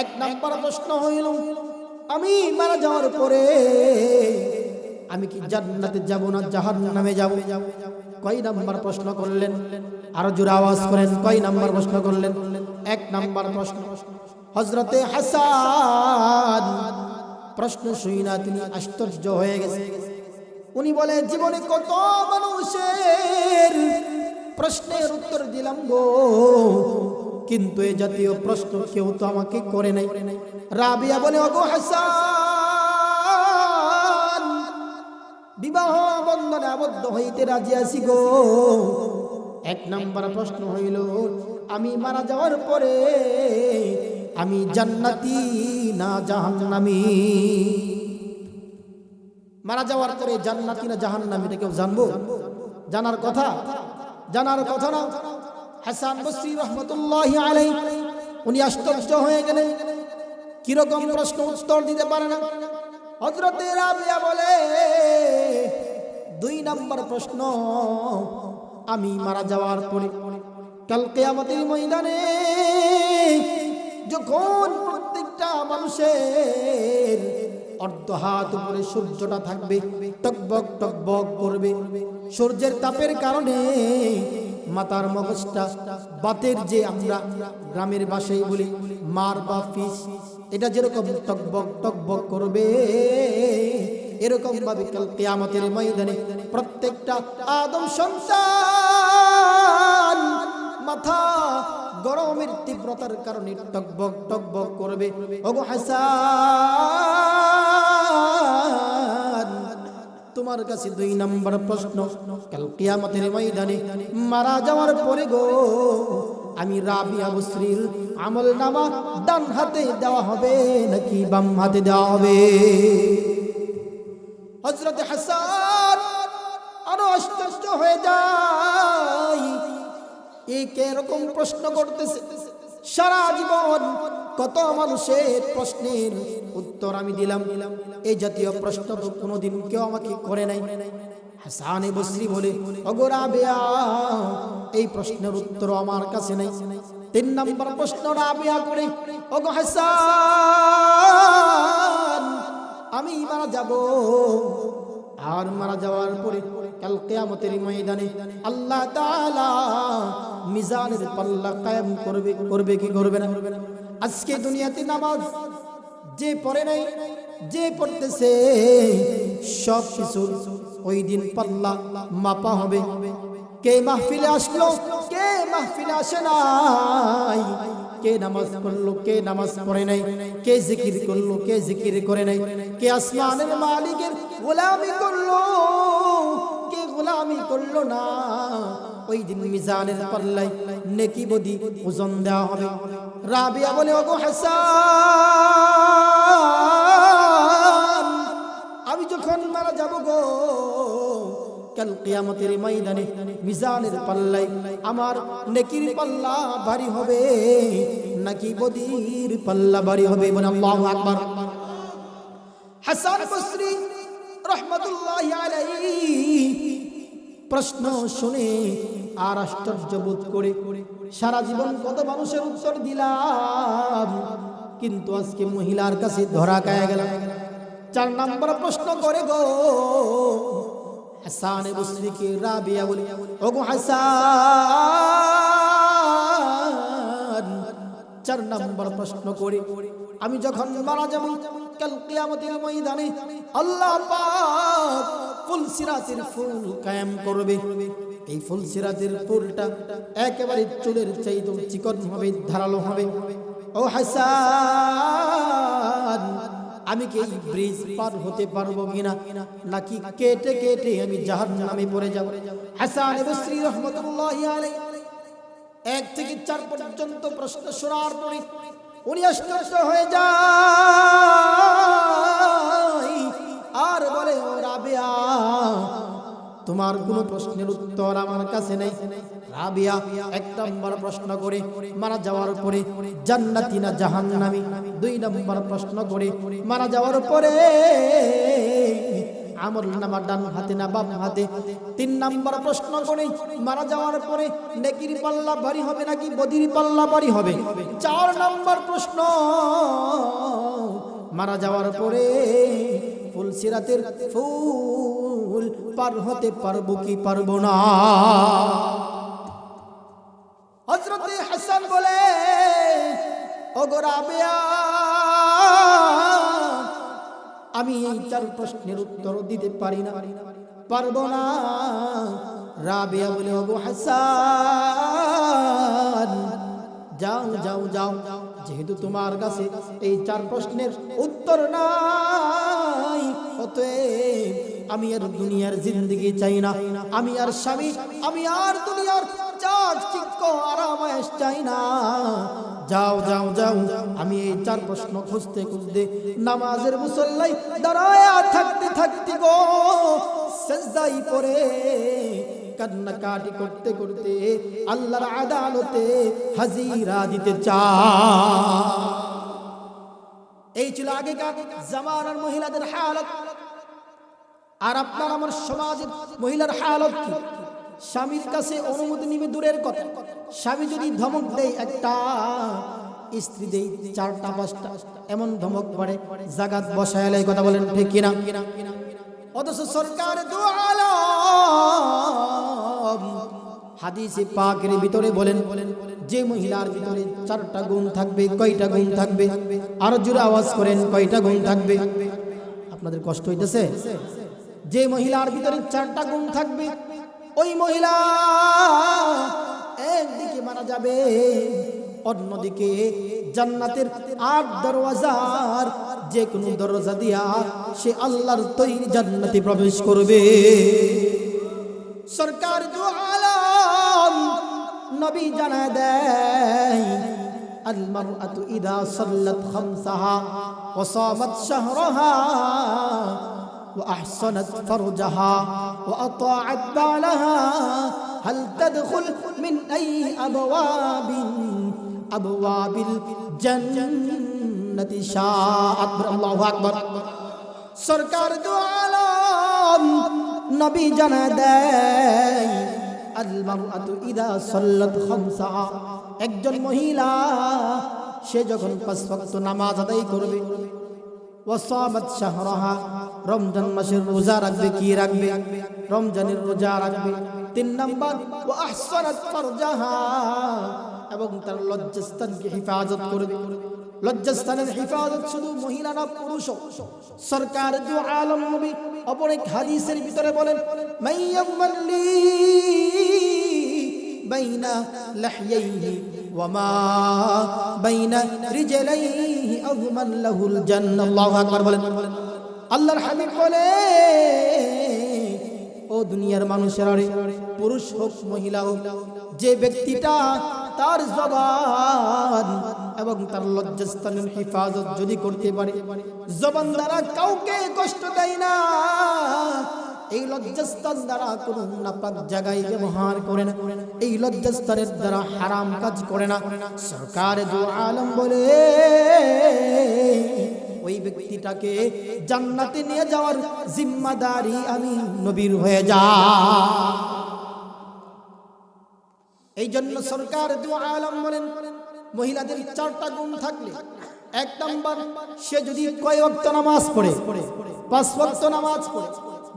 1 নাম্বার প্রশ্ন হইল, আমি মারা যাওয়ার পরে আমি কি জান্নাতে যাব না জাহান্নামে যাব? কয় নাম্বার প্রশ্ন করলেন? আরো জোরে আওয়াজ করেন, কয় নাম্বার প্রশ্ন করলেন? 1 নাম্বার প্রশ্ন। হযরতে হাসান প্রশ্ন শুনে না তিনি আশ্চর্য হয়ে গেছে। উনি বলে, জীবনে কত মানুষের প্রশ্নের উত্তর দিলাম গো, কিন্তু এই জাতীয় প্রশ্ন কেউ তো আমাকে করে নাই। রাবিয়া বলে, ওগো হাসান, বিবাহ বন্ধনে আবদ্ধ হইতে রাজি আছি গো। 1 নাম্বার প্রশ্ন হইল, আমি মারা যাওয়ার পরে আমি জান্নাতি না জাহান্নামী। মারা যাওয়ার পরে জান্নাতি না জাহান্নামী এটা কেউ জানবো? জানার কথা? জানার কথা না। হাসান বসরি রহমতুল্লাহি আলাইহি উনি আশ্চর্য হয়ে গেলেন, কিরকম প্রশ্ন উত্তর দিতে পারে না। হযরত রাবিয়া বলে, 2 নম্বর প্রশ্ন, আমি মারা যাওয়ার পরে কাল কিয়ামতের ময়দানে যখন প্রত্যেকটা মানুষের অর্ধ হাত উপরে সূর্যটা থাকবে, টকবক টকবক করবে, সূর্যের তাপের কারণে মাথার মগজটা বাতের যে আমরা গ্রামের ভাষায় বলি মার বা ফিস, এটা যেরকম টকবক টকবক করবে, এরকম ভাবে কাল কিয়ামতের ময়দানে প্রত্যেকটা আদম সন্তান মাথা গরমের তীব্রতার কারণে টকবক টকবক করবে। ওগো হাসান, তোমার কাছে 2 নম্বর প্রশ্ন, কাল কিয়ামতের ময়দানে মারা যাওয়ার পরে গো আমি রাবিয়া বসরির আমল নামা ডান হাতে দেওয়া হবে নাকি বাম হাতে দেওয়া হবে? হযরত হাসান আরো আশ্চর্য হয়ে যায়, এই এরকম প্রশ্ন করতেছে। সারা জীবন কত মানুষের প্রশ্নের উত্তর আমি দিলাম, এই জাতীয় প্রশ্ন তো কোনোদিন কেউ আমাকে করে নাই। হাসান বসরি বলে, ওগো রাবিয়া, এই প্রশ্নের উত্তর আমার কাছে নাই। 3 নম্বর প্রশ্ন রাবিয়া করে, ওগো হাসান, আমি মারা যাব, আর মারা যাওয়ার পরে কাল কিয়ামতের ময়দানে আল্লাহ তাআলা মিজানের পাল্লা কায়েম করবে কি করবে না? আজকে দুনিয়াতে নামাজ যে পড়ে নাই, যে পড়তেছে, সব কিছু ওই দিন পাল্লা মাপা হবে। কে মাহফিলে আসলো, কে মাহফিলে আসে নাই, কে নামাজ পড়লো, কে নামাজ পড়ে নাই, কে জিকির করলো, কে জিকির করে নাই, কে আসমানের মালিকের গোলামি করলো, কে গোলামি করলো না, ওই দিন মিজানের পাল্লায় নেকি বদি ওজন দেওয়া হবে। রাবিয়া বলে, ওগো হাসান, আমি যখন মারা যাব গো কাল কিয়ামতের ময়দানে মিজানের পাল্লায় আমার নেকির পাল্লা ভারী হবে নাকি বদির পাল্লা ভারী হবে? বলে আল্লাহু আকবার। হাসান বসরি রহমাতুল্লাহি আলাইহি প্রশ্ন শুনে আর আশ্চর্য বোধ করে সারা জীবন কত মানুষের উত্তর দিলাম, কিন্তু আজকে মহিলার কাছে ধরা খায়া গেলাম। 4 নম্বর প্রশ্ন করে গো হাসান বসরিকে রাবিয়া বলে, ওগো হাসান, 4 নম্বর প্রশ্ন করে আমি যখন মারা যাব কাল কিয়ামতের ময়দানে আল্লাহ পাক ফুলসিরাতের ফুল কায়েম করবে। এই ফুলসিরাতের ফুলটা একেবারে চুলের চাইতে চিকন হবে, ধারালো হবে। ও হাসান, আমি কি এই ব্রিজ পার হতে পারবো কিনা, নাকি কেটে কেটে আমি জাহান্নামে পড়ে যাব? হাসান বসরি রহমাতুল্লাহি আলাইহি 1 থেকে 4 পর্যন্ত প্রশ্ন শোনার পরে উনি আশ্চর্য হয়ে যায় আর বলে, ও রাবিয়া, তোমার কোনো প্রশ্নের উত্তর আমার কাছে নেই। রাবিয়া 1 নম্বর প্রশ্ন করে মারা যাওয়ার পরে জান্নাতি না জাহান্নামী, 2 নম্বর প্রশ্ন করে মারা যাওয়ার পরে আমল নামা ডান হাতে না বাম হাতে, 3 নম্বর প্রশ্ন করে মারা যাওয়ার পরে নেকির পাল্লা ভারী হবে নাকি বদির পাল্লা ভারী হবে, 4 নম্বর প্রশ্ন মারা যাওয়ার পরে ফুলসিরাতের ফুল পার হতে পারবো কি পারবো না? হযরত হাসান বলে, ওগো রাবিয়া, আমি এই 4 প্রশ্নের উত্তর দিতে পারি না, পারবো না। রাবিয়া বলে, ওগো হাসান, যাও যাও যাও, যেহেতু তোমার কাছে এই 4 প্রশ্নের উত্তর নাই, অতএব আমি আর দুনিয়ার জিন্দেগি চাই না, আমি আর স্বামী, আমি আর দুনিয়ার চাকচিক্য আরাম আয়েশ চাই না। যাও যাও যাও, আমি এই 4 প্রশ্ন খুঁজতে খুঁজতে নামাজের মুসল্লায় দাঁড়ায়া থাকতে থাকতে গো সিজদায় পড়ে কান্নাকাটি করতে করতে আল্লাহর আদালতে হাজিরা দিতে চাই। এই ছিল আগেকার জামানার মহিলাদের হালত। আর আপনার আমার সমাজের মহিলার হালত কি? স্বামীর কাছে অনুমতি নিবে দূরের কথা, স্বামী যদি ধমক দেয় একটা, স্ত্রী দেয় 4টা 5টা, এমন ধমক পড়ে জাগাত বসায়ালে। কথা বলেন ঠিক কিনা? অথচ সরকার দু আলম হাদিসে পাকের ভিতরে বলেন, যে মহিলার ভিতরে 4টা গুণ থাকবে, কয়টা গুণ থাকবে? আরো জোরে আওয়াজ করেন, কয়টা গুণ থাকবে? আপনাদের কষ্ট হইতেছে? যে মহিলার ভিতরে 4টা গুণ থাকবে, ওই মহিলা একদিকে মারা যাবে, অন্যদিকে জান্নাতের 8 দরওয়াজার যে কোনো দরজা দিয়া সে আল্লাহর তৈরি জান্নাতে প্রবেশ করবে। সরকার দু আলম নবী জানায় দেয়, আল মারআতু ইযা সাল্লাত খামসাহা ওয়া সামাত শাহরাহা وأحصنت فرجها وأطاعت بعلها هل تدخل من أي أبواب الجنة شاءت। الله أكبر। সরকার দু আলম নবী জানায় দেয়, আল মারআতু ইযা সাল্লাত খামসাহা, একজন মহিলা সে যখন 5 ওয়াক্ত নামাজ আদায় করবে, ওয়াসামাত শাহরাহা, রমজান মাসের রোজা রাখবে। কি রাখবে? রমজানের রোজা রাখবে। 3 নাম্বার, ওয়া আহসানাত ফারজাহা, এবং তার লজ্জাস্থানকে হেফাজত করবে। লজ্জাস্থানের হেফাজত শুধু মহিলা না, পুরুষ। সরকার দু আলম নবী অপর এক হাদিসের ভিতরে বলেন, মাইয়ামাল্লি বাইনা লাহইহি ওয়া মা বাইনা রিজলাইহি আযমান লাহুল জান্নাহ। আল্লাহু আকবার বলেন। আল্লাহর হাবিব বলে, ও দুনিয়ার মানুষেরা, পুরুষ হোক মহিলা হোক, যে ব্যক্তিটা তার জবান এবং তার লজ্জাস্থানের হেফাজত যদি করতে পারে, জবান দ্বারা কাউকে কষ্ট দেয় না, এই লজ্জাস্থান দ্বারা কোনো নাপাক জায়গায় ব্যবহার করে না, এই লজ্জাস্থানের দ্বারা হারাম কাজ করে না, সরকার দু আলম বলে ওই ব্যক্তিটাকে জান্নাতে নিয়ে যাওয়ার জিম্মাদারি আমি নবীর হয়ে যা। এই জন্য সরকার দু আলম বলেন, মহিলাদের 4টা গুণ থাকলে, 1 নাম্বার, সে যদি কয় ওয়াক্ত নামাজ পড়ে, 5 ওয়াক্ত নামাজ পড়ে।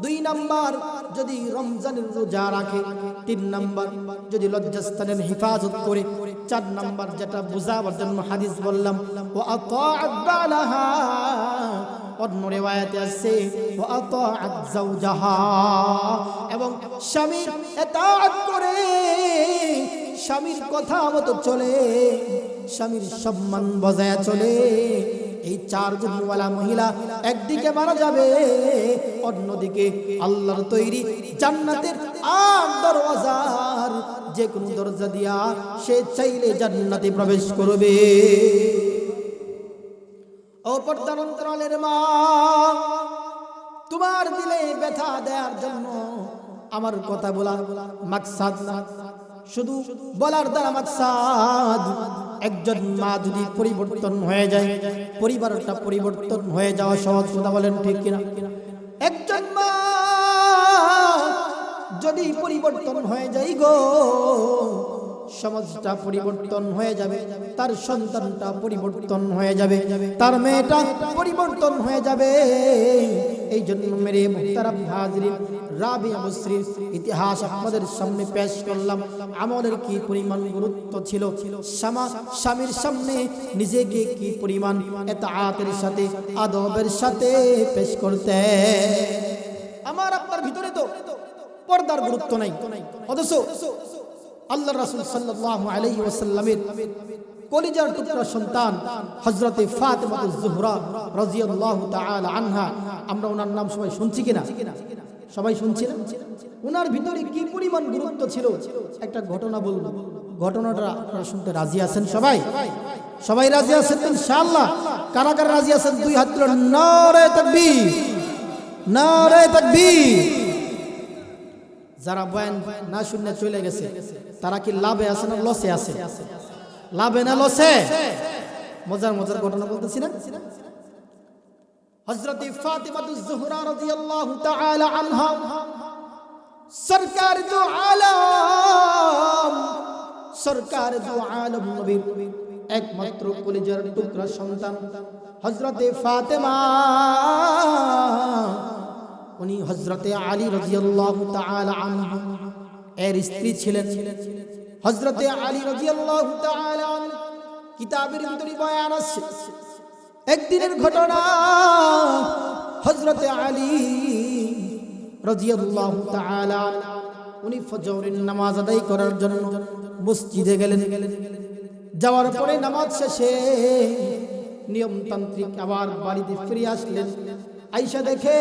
2 নাম্বার, যদি রমজানের রোজা রাখে। 3 নাম্বার, যদি লজ্জাস্থানের হেফাজত করে। 4 নাম্বার, যেটা বুঝাবার জন্য হাদিস বললাম, ওয়া আতাআত বালাহা, অন্য রিওয়ায়াতে আছে ওয়া আতাআত যাওজাহা, এবং স্বামীর ইতাআত করে, স্বামীর কথা মতো চলে, স্বামীর সম্মান বজায় চলে। এই 4 গুণওয়ালা মহিলা একদিকে মারা যাবে, অন্যদিকে আল্লাহর তৈরি জান্নাতের 8 দরওয়াজার যে কোনো দরজা দিয়া সে চাইলে জান্নাতে প্রবেশ করবে। ও পর্দার অন্তরালের মা, তোমার দিলে ব্যথা দেওয়ার জন্য আমার কথা বলা মাকসাদ না, শুধু বলার দ্বারা মাকসাদ। একজন মা যদি পরিবর্তন হয়ে যায়, পরিবারটা পরিবর্তন হয়ে যাওয়া সহজ। কথা বলেন ঠিক কিনা? একজন মা যদি পরিবর্তন হয়ে যায় গো, সমাজটা পরিবর্তন হয়ে যাবে, তার সন্তানটা পরিবর্তন হয়ে যাবে, তার মেয়েটা পরিবর্তন হয়ে যাবে। এই জন্য মেরে মুহতারাম হাজরিন, রাবিয়া বসরির ইতিহাস আপনাদের সামনে পেশ করলাম। আমলের কি পরিমাণ গুরুত্ব ছিল, স্বামীর সামনে নিজেকে কি পরিমাণ ইতাআতের সাথে, আদবের সাথে পেশ করতে। আমার আপনার ভিতরে তো পর্দার গুরুত্ব নাই, অথচ আল্লাহ রাসূল সাল্লাল্লাহু আলাইহি ওয়াসাল্লামের কলিজার টুকরা সন্তান হযরতে ফাতেমাতুজ জোহরা রাদিয়াল্লাহু তাআলা আনহা, আমরা ওনার নাম সবাই শুনছি কিনা? সবাই শুনছি না? ওনার ভিতরে কি পরিমাণ গুরুত্ব ছিল, একটা ঘটনা বলবো। ঘটনাটা আপনারা শুনতে রাজি আছেন? সবাই সবাই রাজি আছেন তো ইনশাআল্লাহ? কারা কারা রাজি আছেন দুই হাত তুলে নারে তাকবীর, নারে তাকবীর। যারা বয়ান না শুনে চলে গেছে তারা কি লাভে আছে না লসে আছে? লাভে না লসে? মজার মজার ঘটনা বলতেছি না। হযরত ফাতিমাতুজ জোহরা রাদিয়াল্লাহু তাআলা আনহা সরকার দু আলম, সরকার দু আলম নবীর একমাত্র কলিজার টুকরা সন্তান হযরতে ফাতেমা, উনি হযরতে আলী রাদিয়াল্লাহু তাআলা আনহু এর স্ত্রী ছিলেন। হযরতে আলী রাদিয়াল্লাহু তাআলা আনহু কিতাবের ভিতরে বয়ান আছে একদিনের ঘটনা। হযরতে আলী রাদিয়াল্লাহু তাআলা উনি ফজরের নামাজ আদায় করার জন্য মসজিদে গেলেন। যাওয়ার পরে নামাজ শেষে নিয়মতান্ত্রিক আবার বাড়িতে ফিরে আসলেন। আয়েশা দেখে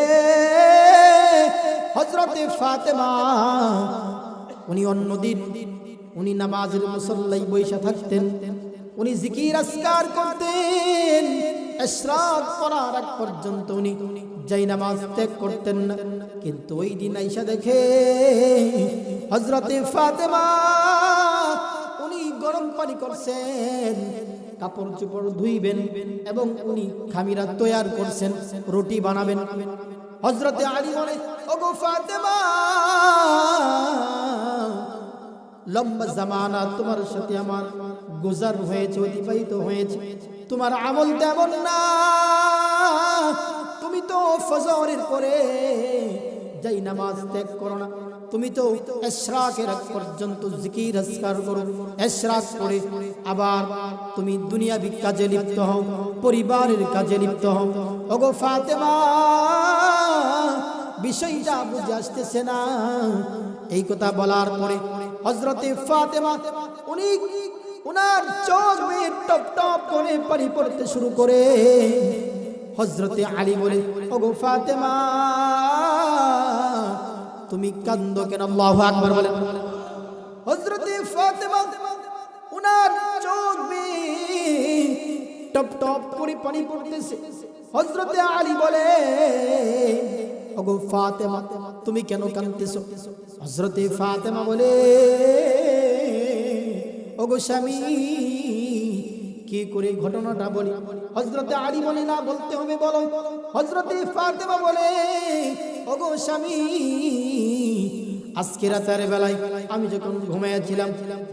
হযরতে ফাতেমা উনি অন্যদিন উনি নামাজের মুসল্লায় বসে থাকতেন, উনি জিকির আজকার করতেন, ইশরাক করার আগ পর্যন্ত উনি যাই নামাজ ত্যাগ করতেন না। কিন্তু ওই দিন আয়েশা দেখে হযরতে ফাতেমা উনি গরম পানি করছেন, কাপড় চোপড় ধুইবেন এবং উনি খামিরা তৈয়ার করছেন, রুটি বানাবেন। হযরতে আলী বলে, ওগো ফাতেমা, লম্বা জামানা তোমার সাথে আমার গুজার হয়েছে, অতিবাহিত হয়েছে, তোমার আমল তেমন না। তুমি তো ফজরের পরে যাই নামাজ ত্যাগ করো না, তুমি তো ইশরাকের আগ পর্যন্ত জিকির আজকার করো, ইশরাক করে আবার তুমি দুনিয়াবি কাজে লিপ্ত হও, পরিবারের কাজে লিপ্ত হও। ওগো ফাতেমা, বিষয়টা বুঝে আসতেছে না? এই কথা বলার পরে হযরতে ফাতেমা উনি উনার চোখ বেয়ে টপ টপ করে পানি পড়তে শুরু করে। হযরতে আলী বলে, ওগো ফাতেমা, তুমি কান্দো কেন? আল্লাহু আকবার বলেন। হযরতে ফাতেমা উনার চোখ বেয়ে টপ টপ করে পানি পড়তেছে। হযরতে আলী বলে, ওগো ফাতেমা, তুমি কেন কাঁদতেছো? হযরতে ফাতেমা বলে, ওগো স্বামী, কি করে ঘটনাটা বলি? হযরতে আলী বলে, না বলতে হবে, বলো। হযরতে ফাতেমা বলে, ওগো স্বামী, আজকে রাতের বেলায় আমি যখন ঘুমিয়েছিলাম,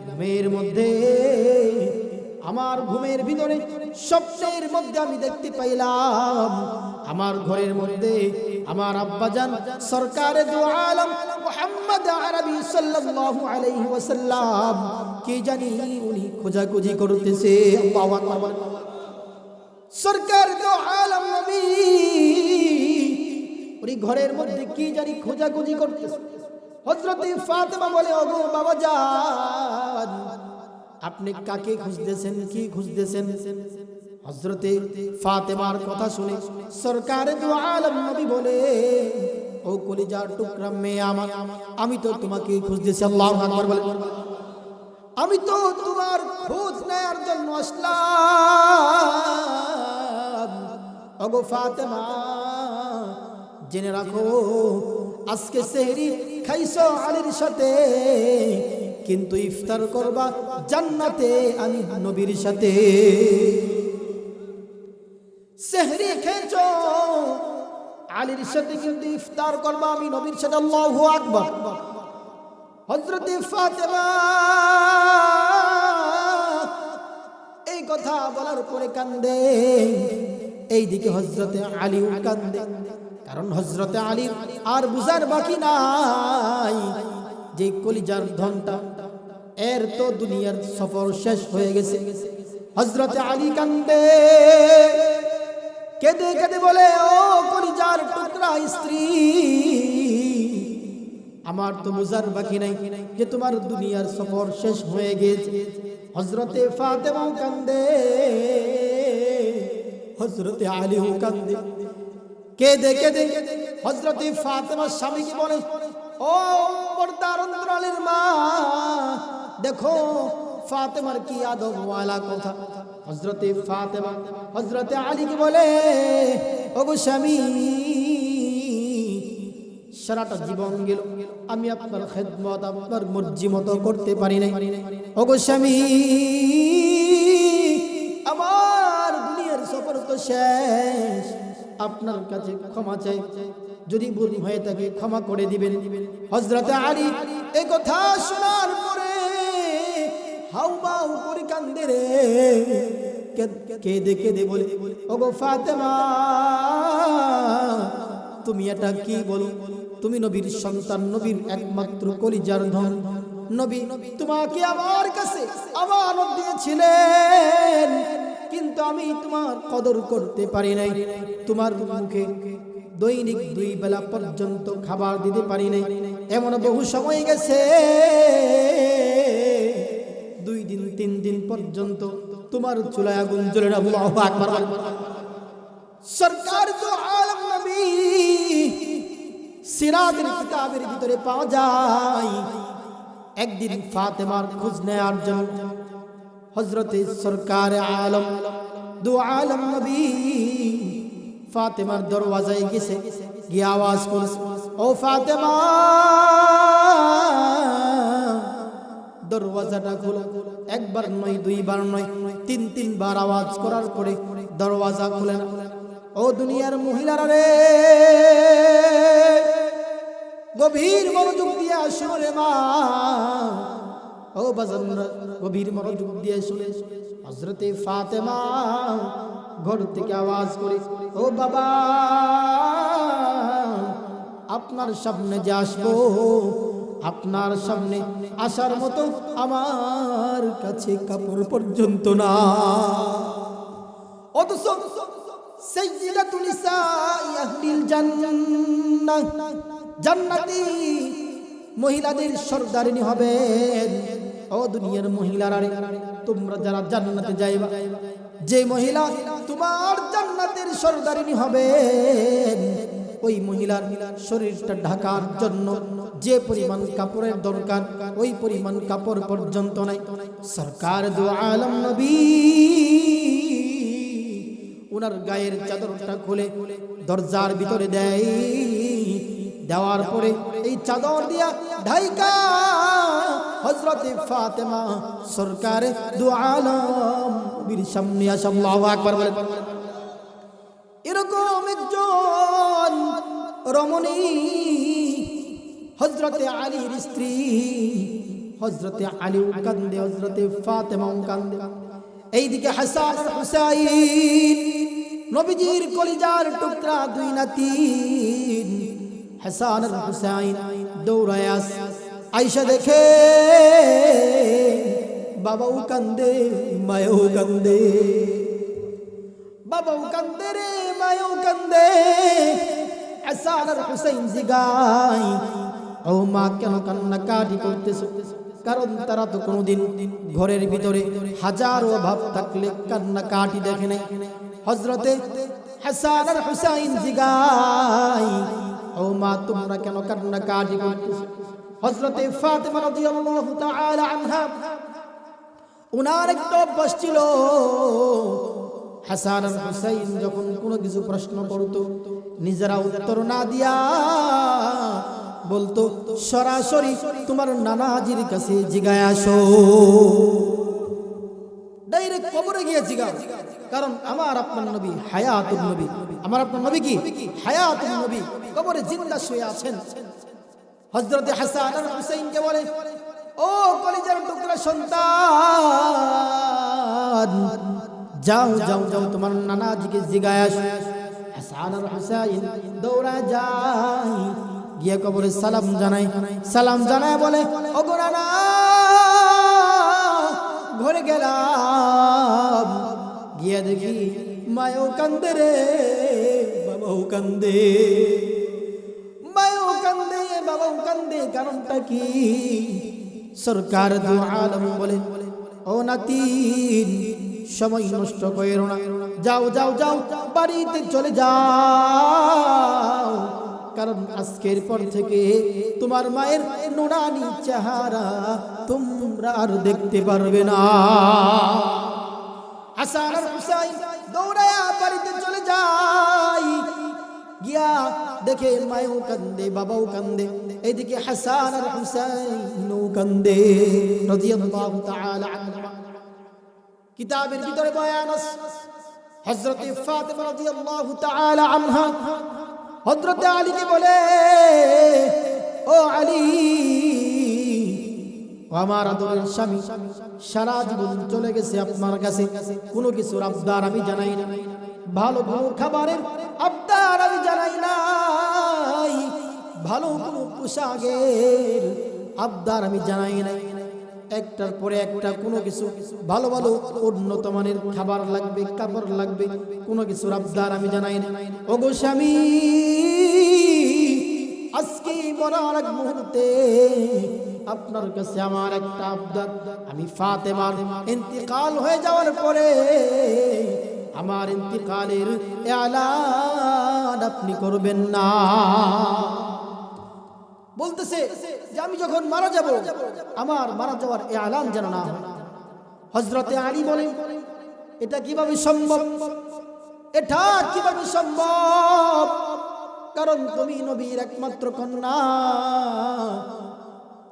ঘুমের মধ্যে আমার ঘুমের ভিতরে স্বপ্নের মধ্যে আমি দেখতে পাইলাম আমার ঘরের মধ্যে আমার আব্বাজান সরকারে দু আলম মুহাম্মদ আরবি সাল্লাল্লাহু আলাইহি ওয়াসাল্লাম কি জানি উনি খোঁজাখুঁজি করতেছে। আল্লাহু আকবার। সরকার দু আলম নবী উনি ঘরের মধ্যে কি জানি খোঁজাখুঁজি করতেছে। হযরতে ফাতেমা বলে, ওগো বাবাজান, আপনি কাকে খুঁজতেছেন? কি খুঁজতেছেন? হযরতে ফাতেমার কথা শুনে সরকারে দু আলম নবী বলে, ও কলিজার টুকরা মেয়ে আমার, আমি তো তোমাকে খুঁজতেছি। আল্লাহু আকবার বলে। আমি তো তোমার খোঁজ নেয়ার জন্য আসলাম। ওগো ফাতেমা, জেনে রাখো, আজকে সেহরি খাইছো আলীর সাথে, কিন্তু ইফতার করবা জান্নাতে আমি নবীর সাথে। সেহরি খেয়েছো আলীর সাথে, কিন্তু ইফতার করবা আমি নবীর সাথে। আল্লাহু আকবার। হযরতে ফাতেমা এই কথা বলার পরে কান্দে। এইদিকে হযরতে আলীও কান্দে, কারণ হযরতে আলী আর বুঝার বাকি নাই যে কলিজার ধনটা এর তো দুনিয়ার সফর শেষ হয়ে গেছে। হযরতে আলী কান্দে, কেঁদে কেঁদে বলে, ও কলিজার টুকরা স্ত্রী, আমার তো বুঝার বাকি নাই যে তোমার দুনিয়ার সফর শেষ হয়ে গেছে। হযরতে ফাতেমাও কান্দে, হযরতে আলীও কান্দে। কেঁদে কেঁদে হযরতে ফাতেমার স্বামীকে বলে, ও পর্দার অন্তরালের মা, দেখো ফাতেমার কি আদব ওয়ালা কথা। হযরতে ফাতেমা হযরতে আলীকে বলে, ওগো স্বামী, সারাটা জীবন গেল আমি আপনার খেদমত আপনার মর্জি মতো করতে পারি নাই। ওগো স্বামী, আমার দুনিয়ার সফর তো শেষ, আপনার কাছে ক্ষমা চাই, যদি ভুল হয়ে থাকে ক্ষমা করে দিবেন। হযরতে আলী এই কথা শোনার পরে হাউমাউ করে কান্দে রে, কেঁদে কেঁদে বলে, ওগো ফাতেমা, তুমি এটা কি বলো? তুমি নবীর সন্তান, নবীর একমাত্র কলিজার ধন নবী, তোমাকে আমার কাছে আমানত দিয়েছিলেন, কিন্তু আমি তোমার কদর করতে পারি নাই। তোমার মুখে দৈনিক 2 বেলা পর্যন্ত খাবার দিতে পারি নাই। এমন বহু সময় গেছে 2 দিন 3 দিন পর্যন্ত তোমার চুলায় আগুন জ্বলে না। আল্লাহু আকবার। সরকার তো আলম নবী সিরাতের কিতাবের ভিতরে পাওয়া যায়, একদিন ফাতেমার খোঁজ নেয়ার জন্য হযরতে সরকার আলম দু আলম নবী ফাতেমার দরওয়াজায় গেছে, গিয়ে আওয়াজ করছে, ও ফাতেমা, দরওয়াজাটা খোলো। একবার নয়, 2 বার নয়, 3 বার আওয়াজ করার পরে দরওয়াজা খুলে না। ও দুনিয়ার মহিলারা রে, গভীর মনোযোগ দিয়ে শুনে মা, ও বাজানরা গভীর মনোযোগ দিয়ে শুনে। হযরতে ফাতেমা ঘর থেকে আওয়াজ করে, ও বাবা, আপনার সামনে যে আসবো, আপনার সামনে আসার মতো আমার কাছে কাপড় পর্যন্ত না। অথচ সাইয়্যিদাতুন নিসাই আহলিল জান্নাহ, জান্নাতি মহিলাদের সরদারিনী হবেন। ও দুনিয়ার মহিলারা, তোমরা যারা জান্নাতে যাইবা, যে মহিলা তোমার জান্নাতের সরদারিনী হবেন, ওই মহিলার শরীরটা ঢাকার জন্য যে পরিমাণ কাপড়ের দরকার, ওই পরিমাণ কাপড় পর্যন্ত নাই। সরকার দু আলম নবী ওনার গায়ের চাদরটা খুলে দরজার ভিতরে দেয়, দেওয়ার পরে এই চাদর দিয়া ঢাইকা হযরতে ফাতেমা সরকার দু আলম বীর সামনে আসে। আল্লাহু আকবার বলে। এরকম একজন রমণী হযরতে আলীর স্ত্রী, হযরতে আলী কান্দে, হযরতে ফাতেমা কান্দে। এইদিকে হাসান আর হুসাইন, নবীজির কলিজার টুকরা 2 নাতি, হাসান আর হুসাইন দৌড়ায় আয়েশা দেখে বাবাও কান্দে, মায়ও কান্দে, বাবাও কান্দে রে, মায়ও কান্দে। হাসান আর হুসাইন জিগায়, ও মা কেন কান্নাকাটি করতেছো? কারণ তারা তো কোনোদিন ঘরের ভিতরে হাজারো অভাব থাকলে কান্নাকাটি দেখে নাই। হযরতে হাসান আর হুসাইন জিগায়, ও মা তোমরা কেন কান্নাকাটি করতেছো? হযরতে ফাতেমা রাদিয়াল্লাহু তাআলা আনহা, উনার একটা অভ্যাস ছিল, হাসান আর হুসাইন যখন কোনো কিছু প্রশ্ন করতো, নিজেরা উত্তর না দিয়া বলতো, সরাসরি তোমার নানাজির কাছে জিগায় আসো, ডাইরেক্ট কবরে গিয়ে জিগাও। কারণ আমার আপনার নবী হায়াতুন নবী, আমার আপনার নবী কি হায়াতুন নবী, কবরে জিন্দা শুয়ে আছেন। হযরতে হাসান আর হুসাইনকে বলে, ও কলিজার টুকরা সন্তান, যাও যাও যাও তোমার নানাজিকে জিগায় আসো। হাসান আর হুসাইন দৌড়া যায়, গিয়ে কবরে সালাম জানায়, সালাম জানায় বলে, ওগো নানা, ঘরে গেলাম, গিয়ে দেখি মায়ও কান্দে রে, বাবাও কান্দে, মায়ও কান্দে, বাবাও কান্দে। কারণটা কি? সরকার দু আলম বলে, ও নাতিন, সময় নষ্ট করো না, যাও যাও যাও, বাড়িতে চলে যাও, কারণ আজকের পর থেকে তোমার মায়ের নুরানি চেহারা তোমরা আর দেখতে পারবে না। হাসান আর হুসাইন দৌড়ায়া বাড়িতে চলে যায়, গিয়া দেখে মায়েও কান্দে, বাবাও কান্দে, এইদিকে হাসান আর হুসাইনও কান্দে রাদিয়াল্লাহু তাআলা আনহুমা। কিতাবের ভিতরে বয়ান আছে হযরত ফাতেমা রাদিয়াল্লাহু তাআলা আনহা হযরত আলীকে বলে, ও আলী, আমার আদরের স্বামী সারা জীবন চলে গেছে আপনার কাছে, কোনো কিছুর আবদার আমি জানাই না, ভালো ভালো খাবারের আবদার আমি জানাই নাই, ভালো কোনো পোশাকের আবদার আমি জানাই নাই, একটার পরে একটা কোনো কিছু ভালো ভালো উন্নত মানের খাবার লাগবে, কাপড় লাগবে, কোনো কিছুর আবদার আমি জানাই না। ওগো স্বামী, আজকে মরার এক মুহূর্তে আপনার কাছে আমার একটা আবদার, আমি ফাতেমার ইন্তিকাল হয়ে যাওয়ার পরে আমার ইন্তিকালের এলান আপনি করবেন না। বলতেছে যে আমি যখন মারা যাব আমার মারা যাওয়ার এলান যেন না হয়। হযরতে আলী বলেন, এটা কিভাবে সম্ভব? এটা কিভাবে সম্ভব? কারণ তুমি নবীর একমাত্র কন্যা,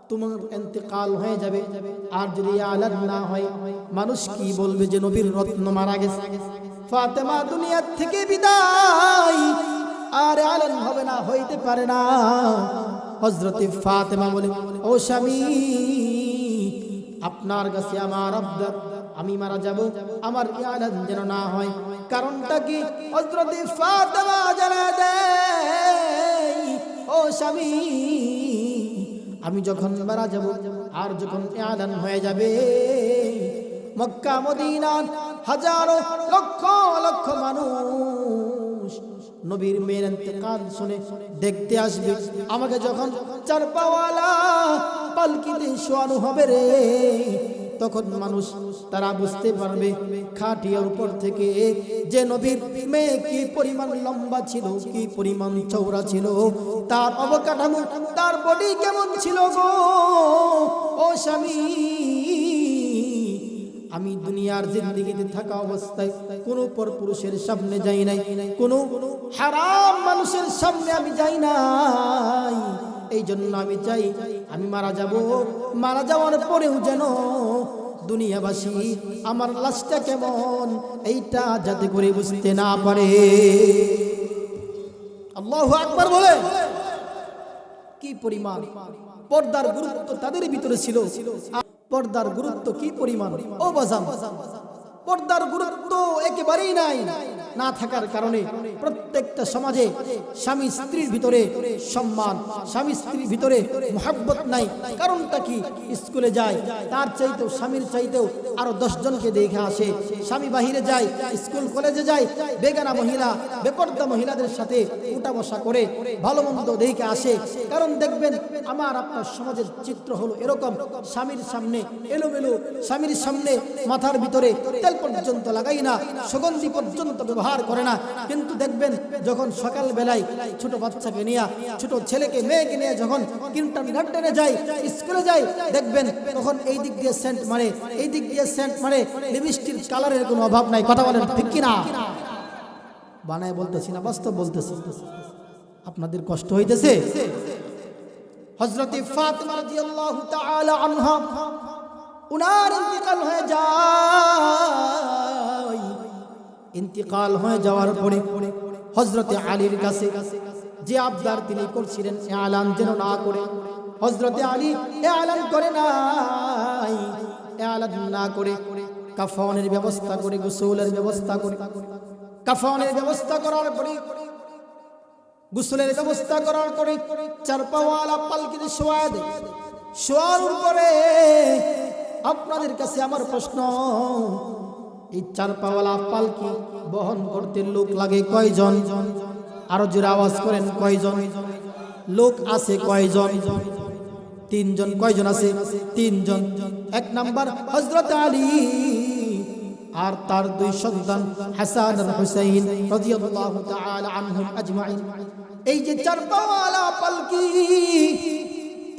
তোমার ইন্তিকাল হয়ে যাবে, আর যদি এলান না হয় মানুষ কি বলবে যে নবীর রত্ন মারা গেছে। ফাতেমা দুনিয়া থেকে বিদায়, আর এলান হবে না, হইতে পারে না। হযরতে ফাতেমা বলে, ও স্বামী, আপনার কাছে আমার আবদার, আমি মারা যাব, আমার এলান যেন না হয়। কারণটা কি? হযরতে ফাতেমা জানা দেয়, ও স্বামী, আমি যখন মারা যাব আর যখন এলান হয়ে যাবে, মক্কা মদিনার হাজারো লক্ষ লক্ষ মানুষ নবীর মেয়ের ইন্তেকাল শুনে দেখতে আসবে। আমাকে যখন চারপাওয়ালা পালকিতে শোয়ানো হবে রে, তখন মানুষ তারা বুঝতে পারবে খাটিয়ার উপর থেকে যে নবীর মেয়ে কি পরিমাণ লম্বা ছিল, কি পরিমাণ চওড়া ছিল, তার অবকাঠামো, তার বডি কেমন ছিল গো। ও স্বামী, আমি দুনিয়ার জিন্দেগিতে থাকা অবস্থায় কোনো পরপুরুষের সামনে যাই নাই, কোনো হারাম মানুষের সামনে আমি যাই নাই। এই জন্য আমি চাই আমি মারা যাব, মারা যাওয়ার পরেও যেন দুনিয়াবাসী আমার লাশটা কেমন এইটা যাতে করে বুঝতে না পারে। আল্লাহু আকবার বলে। কি পরিমাণ পর্দার গুরুত্ব তাদের ভিতরে ছিল, পর্দার গুরুত্ব কি পরিমাণ। ও বাজান, পর্দার গুরুত্ব একেবারেই নাই। না থাকার কারণে প্রত্যেকটা সমাজে স্বামী স্ত্রীর ভিতরে সম্মান, স্বামী স্ত্রীর ভিতরে মহব্বত নাই। কারণটা কি? স্কুলে যায়, তার চাইতেও স্বামীর চাইতেও আরো 10 জনকে দেখে আসে। স্বামী বাহিরে যায়, স্কুল কলেজে যায়, বেগানা মহিলা, বেপর্দা মহিলাদের সাথে উঠা বসা করে ভালো মন্দ দেখে আসে। কারণ দেখবেন আমার আপনার সমাজের চিত্র হলো এরকম, স্বামীর সামনে এলোমেলো, স্বামীর সামনে মাথার ভিতরে তেল পর্যন্ত লাগাই না, সুগন্ধি পর্যন্ত ব্যবহার করে না। কিন্তু দেখবেন যখন সকাল বেলায় ছোট বাচ্চাকে নিয়ে, ছোট ছেলেকে মেয়েকে নিয়ে যখন কিন্ডারগার্টেনে যায়, স্কুলে যায়, দেখবেন তখন এই দিক দিয়ে সেন্ট মারে, এই দিক দিয়ে সেন্ট মারে, লিপস্টিক কালারের কোনো অভাব নাই। কথা বলেন ঠিক কিনা? বানায় বলতেছি না, বাস্তব বলতেছি। আপনাদের কষ্ট হইতেছে? হযরতে ফাতেমা রাদিয়াল্লাহু তাআলা আনহা উনার ইন্তিকাল হয়ে যায়। ইন্তিকাল হয়ে যাওয়ার পরে হযরতে আলীর কাছে যে আবদার তিনি করছিলেন এলান যেন না করে, হযরতে আলী এলান করে নাই। এলান না করে কাফনের ব্যবস্থা করে, গোসলের ব্যবস্থা করে, কাফনের ব্যবস্থা করার পরে, গোসলের ব্যবস্থা করার পরে চারপাওয়ালা পালকিতে শোয়া দেয়। শোয়ার পরে আপনাদের কাছে আমার প্রশ্ন, এই চারপাওয়ালা পালকি বহন করতে লোক লাগে কয়জন? আরো জোরে আওয়াজ করেন, কয়জন লোক আছে? কয়জন? 3 জন। কয়জন আছে? 3 জন। 1 নাম্বার হযরত আলী আর তার 2 সন্তান হাসান আর হুসাইন রাদিয়াল্লাহু তাআলা আনহুম আজমাইন। এই যে চারপাওয়ালা পালকি,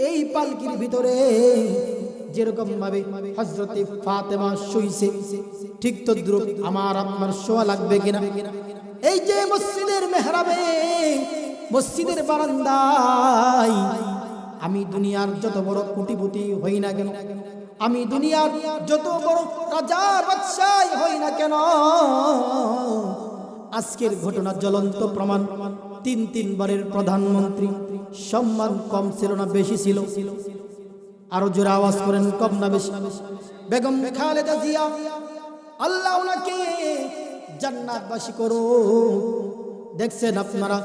এই পালকির ভিতরে যেরকম ভাবে হযরতে ফাতেমা শুইছে, ঠিক তদ্রুপ আমার আপনার শোয়া লাগবে কিনা? এই যে মসজিদের মেহরাবে, মসজিদের বারান্দায়, আমি দুনিয়ার যত বড় কোটিপতি হই না কেন, আমি দুনিয়ার যত বড় রাজা বাদশাহ হই না কেন, আজকের ঘটনা জ্বলন্ত প্রমাণ। তিন বারের প্রধানমন্ত্রী, সম্মান কম ছিল না বেশি ছিল? আরো জোরে আওয়াজ করেন, কম না বেশি? বেগম খালেদা জিয়া, আল্লাহ ওনাকে জান্নাতবাসী করো। দেখছেন আপনারা,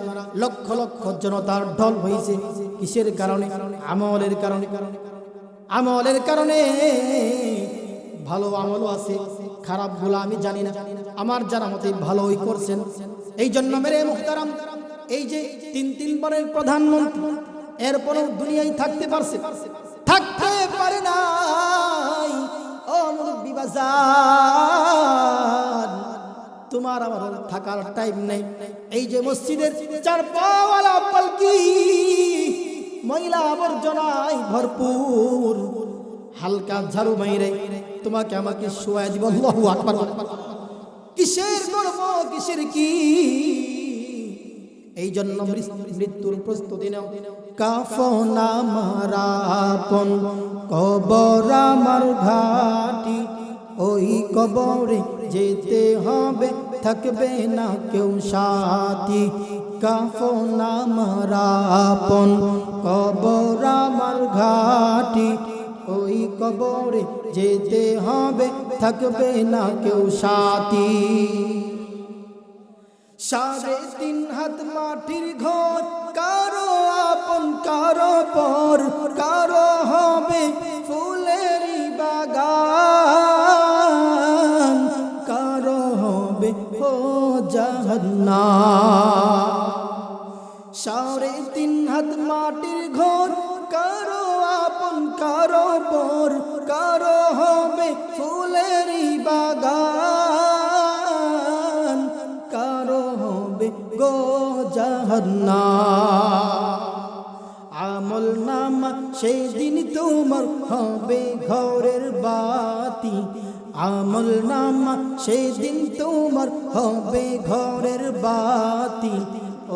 লক্ষ লক্ষ জনতার ঢল হয়েছে। কিসের কারণে? আমলের কারণে। আমলের কারণে। ভালো আমলও আছে, খারাপ গুলো আমি জানি না, আমার জানা মতে ভালোই করছেন। এই জন্য মেরে মুহতারাম, এই যে তিনবারের প্রধানমন্ত্রী, এরপরও দুনিয়ায় থাকতে পারছে? থাকতে পারে নাই। ও মুরব্বি বাজার, তোমার আমার থাকার টাইম নেই। এই যে মসজিদের চারপাওয়ালা পালকি, ময়লা আবর্জনায় ভরপুর, হালকা ঝাড়ু মাইরে তোমাকে আমাকে শোয়া দিব। আল্লাহু আকবার। কিসের গর্ব, কিসের কি? এই জন্য মৃত্যুর প্রস্তুতি নাও। কাফন আমার আপন, কবর আমার ঘাটি, ওই কবরে যেতে হবে, থাকবে না কেউ সাথী। কাফন আমার আপন, কবর আমার ঘাটি, ওই কবরে যেতে হবে, থাকবে না কেউ সাথী। 3.5 হাত মাটির ঘর, কারো আপন কারো পর, কারো হবে ফুলেরই বাগান, কারো হবে ও জাহান্নাম। 3.5 হাত মাটির ঘর, কারো আপন কারো পর, কারো হবে ফুলেরই বাগান, কারো হবে গো জাহান্নাম। আমল নামা সেই দিন তোমার হবে ঘরের বাতি, আমল নামা সেই দিন তোমার হবে ঘরের বাতি।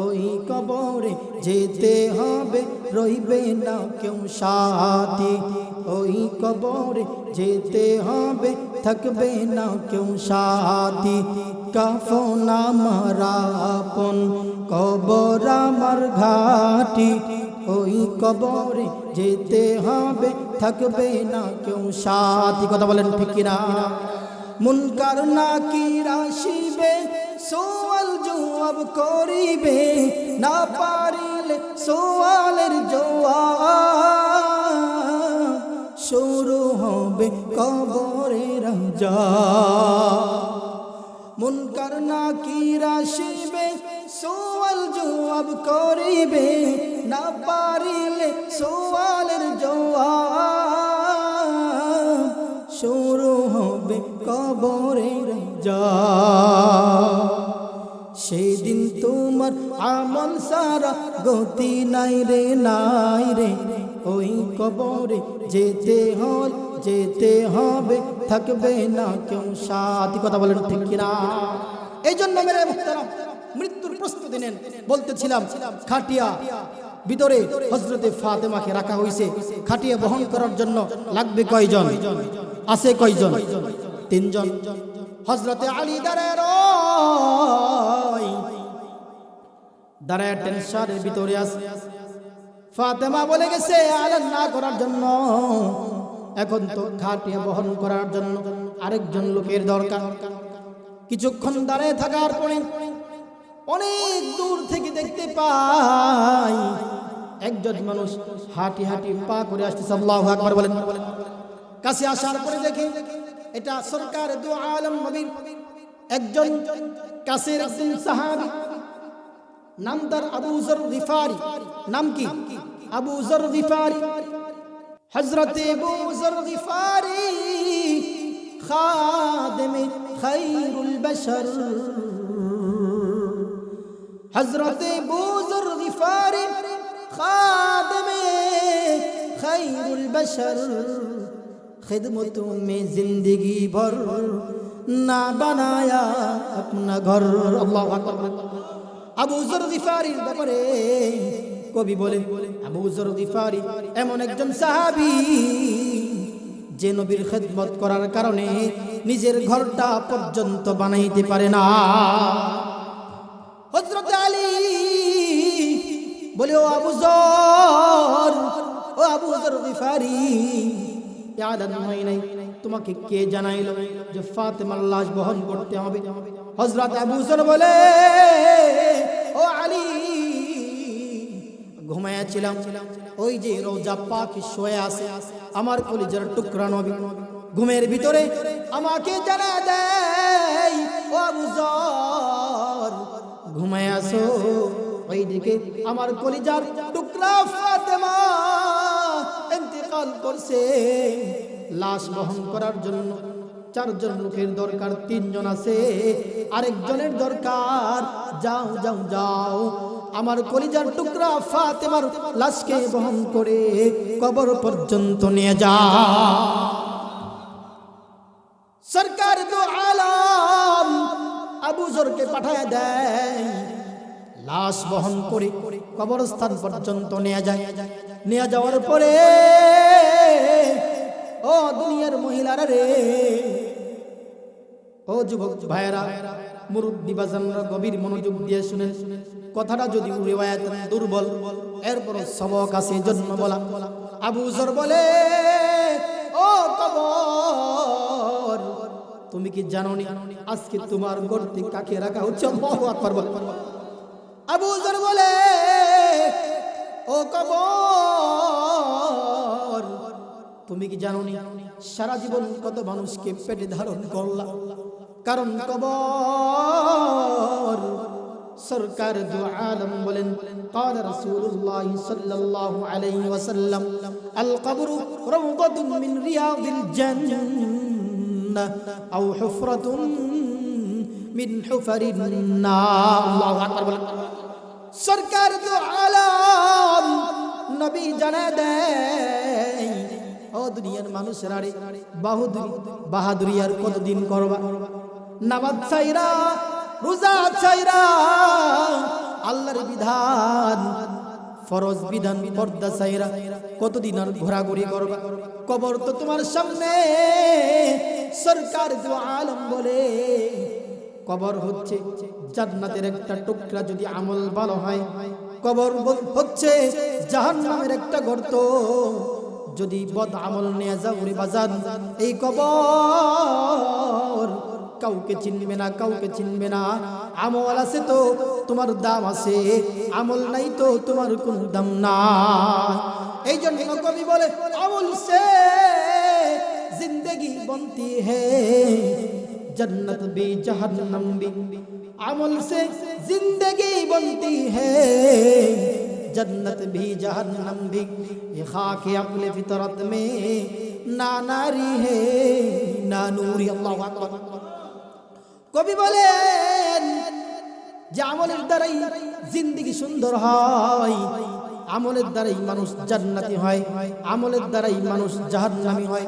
ওই কবরে যেতে হবে, রইবে না কেউ সাথী। ওই কবরে যেতে হবে, থাকবে না কেউ সাথী। কাফন আমার আপন, কবর আমার ঘাটি, ওই কবরে যেতে হবে, থাকবে না কেউ সাথী। কথা বলেন ঠিক কিনা? মুনকার নাকির আসিবে, সোয়াল জবাব করিবে, না পারিলে সোয়ালের জবাব শুরু হবে কবরের আযাব। মুনকার নাকির আসিবে, সোয়াল জবাব করিবে, না পারিলে সোয়ালের জবাব শুরু হবে কবরের আযাব। সেদিন তোমার আমল সারা গতি নাই রে, নাই রে। ওই কবরে যেতে হবে, থাকবে না কেউ সাথী। কথা বলেন ঠিক কিনা? এই জন্য মেরে মুহতারাম, মৃত্যুর প্রস্তুতি নেন। বলতেছিলাম, খাটিয়া ভিতরে হযরতে ফাতেমাকে রাখা হয়েছে। খাটিয়া বহন করার জন্য লাগবে কয়জন? আছে কয়জন? 3 জন। হযরতে আলী দাঁড়ায় টেনশনের ভিতরে আছে। ফাতেমা বলে গেছে আলান না করার জন্য, এখন তো খাটিয়া বহন করার জন্য আরেকজন লোকের দরকার। কিছুক্ষণ দাঁড়ায় থাকার পরে অনেক দূর থেকে দেখতে পাই একজন মানুষ হাঁটি হাঁটি পা করে আসতেছে। আল্লাহু আকবার বলেন। কাছে আসার পরে দেখে এটা সরকার দু আলম নবীর একজন কাছের একজন সাহাবী, নাম তার আবু যর গিফারি। নাম কি? আবু যর গিফারি। হযরতে আবু যর গিফারি খাদেমে খায়রুল বাশর, হযরতে বুজুর গিফারি খাদেমে খায়রুল বশর खिदमतों में जिंदगी भर ना बनाया अपना घर। अल्लाहु আকবার। আবু যর গিফারির ব্যাপারে কবি বলে, আবু যর গিফারি এমন একজন সাহাবী যে নবীর খিদমত করার কারণে নিজের ঘরটা পর্যন্ত বানাইতে পারে না। হযরত আলী বলে, ও আবু যর গিফারি, তোমাকে কে জানাইলো যে ফাতেমার লাশ বহন করতে হবে? হযরত আবু যর বলে, ও আলী, ঘুমায়াছিলাম, ওই যে রওজা পাক শুয়ে আছে আমার কলিজার টুকরা নবী, ঘুমের ভিতরে আমাকে জানা দেয়, ও আবু যর ঘুমায়াছো, ওইদিকে আমার কলিজার টুকরা ফাতেমা ইন্তেকাল করছে। লাশ বহন করার জন্য 4 জন লোকের দরকার, 3 জন আছে, আরেকজনের দরকার। যাও যাও যাও, আমার কলিজার টুকরা ফাতেমার লাশকে বহন করে কবর পর্যন্ত নিয়ে যাও। সরকার দু আলম আবু যরকে পাঠায় দেয়, লাশ বহন করে কবরস্থান পর্যন্ত নিয়ে যায়। নিয়ে যাওয়ার পরে, ও দুনিয়ার মহিলারা রে, ও যুবক ভাইরা, মুরব্বি বাজানরা গভীর মনোযোগ দিয়ে শুনেন। কথাটা যদি রিওয়ায়াত দুর্বল, এরপর সবক আছে জন্য বলা। আবু যর বলে, ও কবর, তুমি কি জানো নি আজকে তোমার গর্তে কাকে রাখা হচ্ছে? আল্লাহু আকবার বল। আবু যর বলে, ও কবর, তুমি কি জানো নি সারা জীবন কত মানুষকে পেটে ধারণ করলা? কারণ কবর। সরকার দু আলম বলেন, قال رسول الله صلى الله عليه وسلم القبر روضة من رياض الجنة أو حفرة من حفر النار। الله أكبر। সরকার দু আলম নবী জানা দেয়, ও দুনিয়ার মানুষেরা রে, বাহাদুরি আর কতদিন করবা? নামাজ ছাইরা, রোজা ছাইরা, আল্লাহর বিধান, ফরজ বিধান, পর্দা ছাইরা কতদিন আর ঘোরাঘুরি করবা? কবর তো তোমার সামনে। সরকার দু আলম বলে, কবর হচ্ছে জান্নাতের একটা টুকরা যদি আমল ভালো হয়, কবর হচ্ছে জাহান্নামের একটা গর্ত যদি বদ আমল নিয়ে যাও রে বাজান। এই কবর কাউকে চিনবে না, কাউকে চিনবে না। আমল আছে তো তোমার দাম আছে, আমল নাই তো তোমার কোনো দাম না। এই জন্য কবি বলে, আমল সে জিন্দগি বনতি হ্যায়, जन्नत भी जहन्नम भी, अमल से जिंदगी बनती है, जन्नत भी जहन्नम भी, ये खाक अक्ल फितरत में ना नारी है ना नूरी। अल्लाहु আকবার। কবি বলেন যে আমলের দ্বারাই জিন্দেগি সুন্দর হয়, আমলের দ্বারাই মানুষ জান্নাতি হয়, আমলের দ্বারাই মানুষ জাহান্নামী হয়।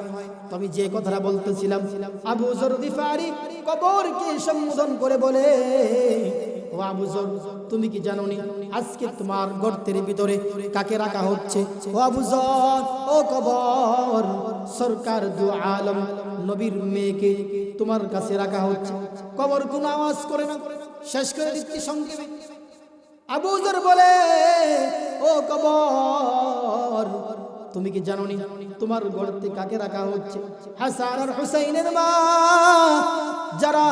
আমি যে কথাটা বলতেছিলাম, আবু যর গিফারি কবরকে সম্বোধন করে বলে, ও আবু যর, তুমি কি জানো নি আজকে তোমার গর্তের ভিতরে কাকে রাখা হচ্ছে? ও আবু যর, ও কবর, সরকার দু আলম নবীর মেয়েকে তোমার কাছে রাখা হচ্ছে। কবর কোনো আওয়াজ করে না। শেষ করে দিচ্ছি সংক্ষেপে। আবু যর বলে, ও কবর, তুমি কি জানো নি তোমার গর্তে কাকে রাখা হচ্ছে? হাসান আর হুসাইনের মা, যারা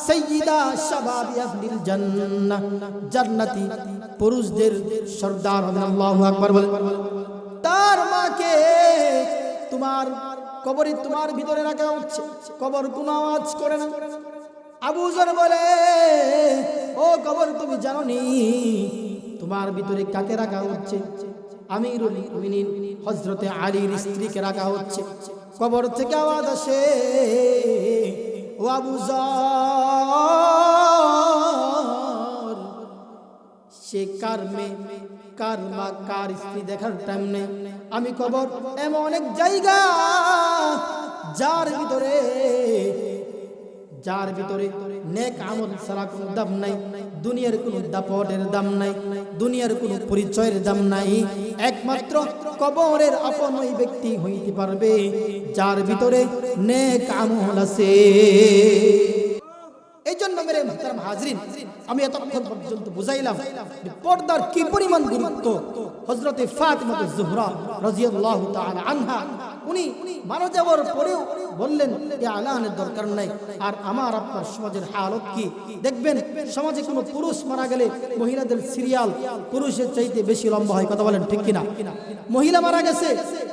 সাইয়্যিদা শাবাবি আহলিল জান্নাহ, জান্নাতি পুরুষদের সর্দার হবেন। আল্লাহু আকবার বলে। তার মাকে তোমার কবরে তোমার ভিতরে রাখা হচ্ছে। কবর কোনো আওয়াজ করে না। আবু যর বলে, ও কবর, তুমি জানো নি তোমার ভিতরে কাকে রাখা হচ্ছে? আমিরুল মুমিনিন হযরতে আলীর স্ত্রীকে রাখা হচ্ছে। কবর থেকে আওয়াজ আসে, ও আবু যর, সে কার মেয়ে, কার মা, কার স্ত্রী দেখার টাইম নেই। আমি কবর এমন অনেক জায়গা যার ভিতরে নেক আমল ছাড়া কোনো দাম নাই, দুনিয়ার কোনো দাপটের দাম নাই, দুনিয়ার কোনো পরিচয়ের দাম নাই। একমাত্র কবরের আপন ওই ব্যক্তি হইতে পারবে যার ভিতরে নেক আমল আছে। এই জন্য মেরে মুহতারাম হাজরিন, আমি এতক্ষণ পর্যন্ত বুঝাইলাম যে পর্দার কি পরিমাণ গুরুত্ব। হযরতে ফাতিমা জোহরা রাদিয়াল্লাহু তাআলা আনহা উনি মারা যাওয়ার পরেও বললেন যে আলানের দরকার নাই। আর আমার আপনার সমাজের হালত কি দেখবেন, সমাজে কোনো পুরুষ মারা গেলে মহিলাদের সিরিয়াল পুরুষের চাইতে বেশি লম্বা হয়। কথা বলেন ঠিক কিনা? মহিলা মারা গেছে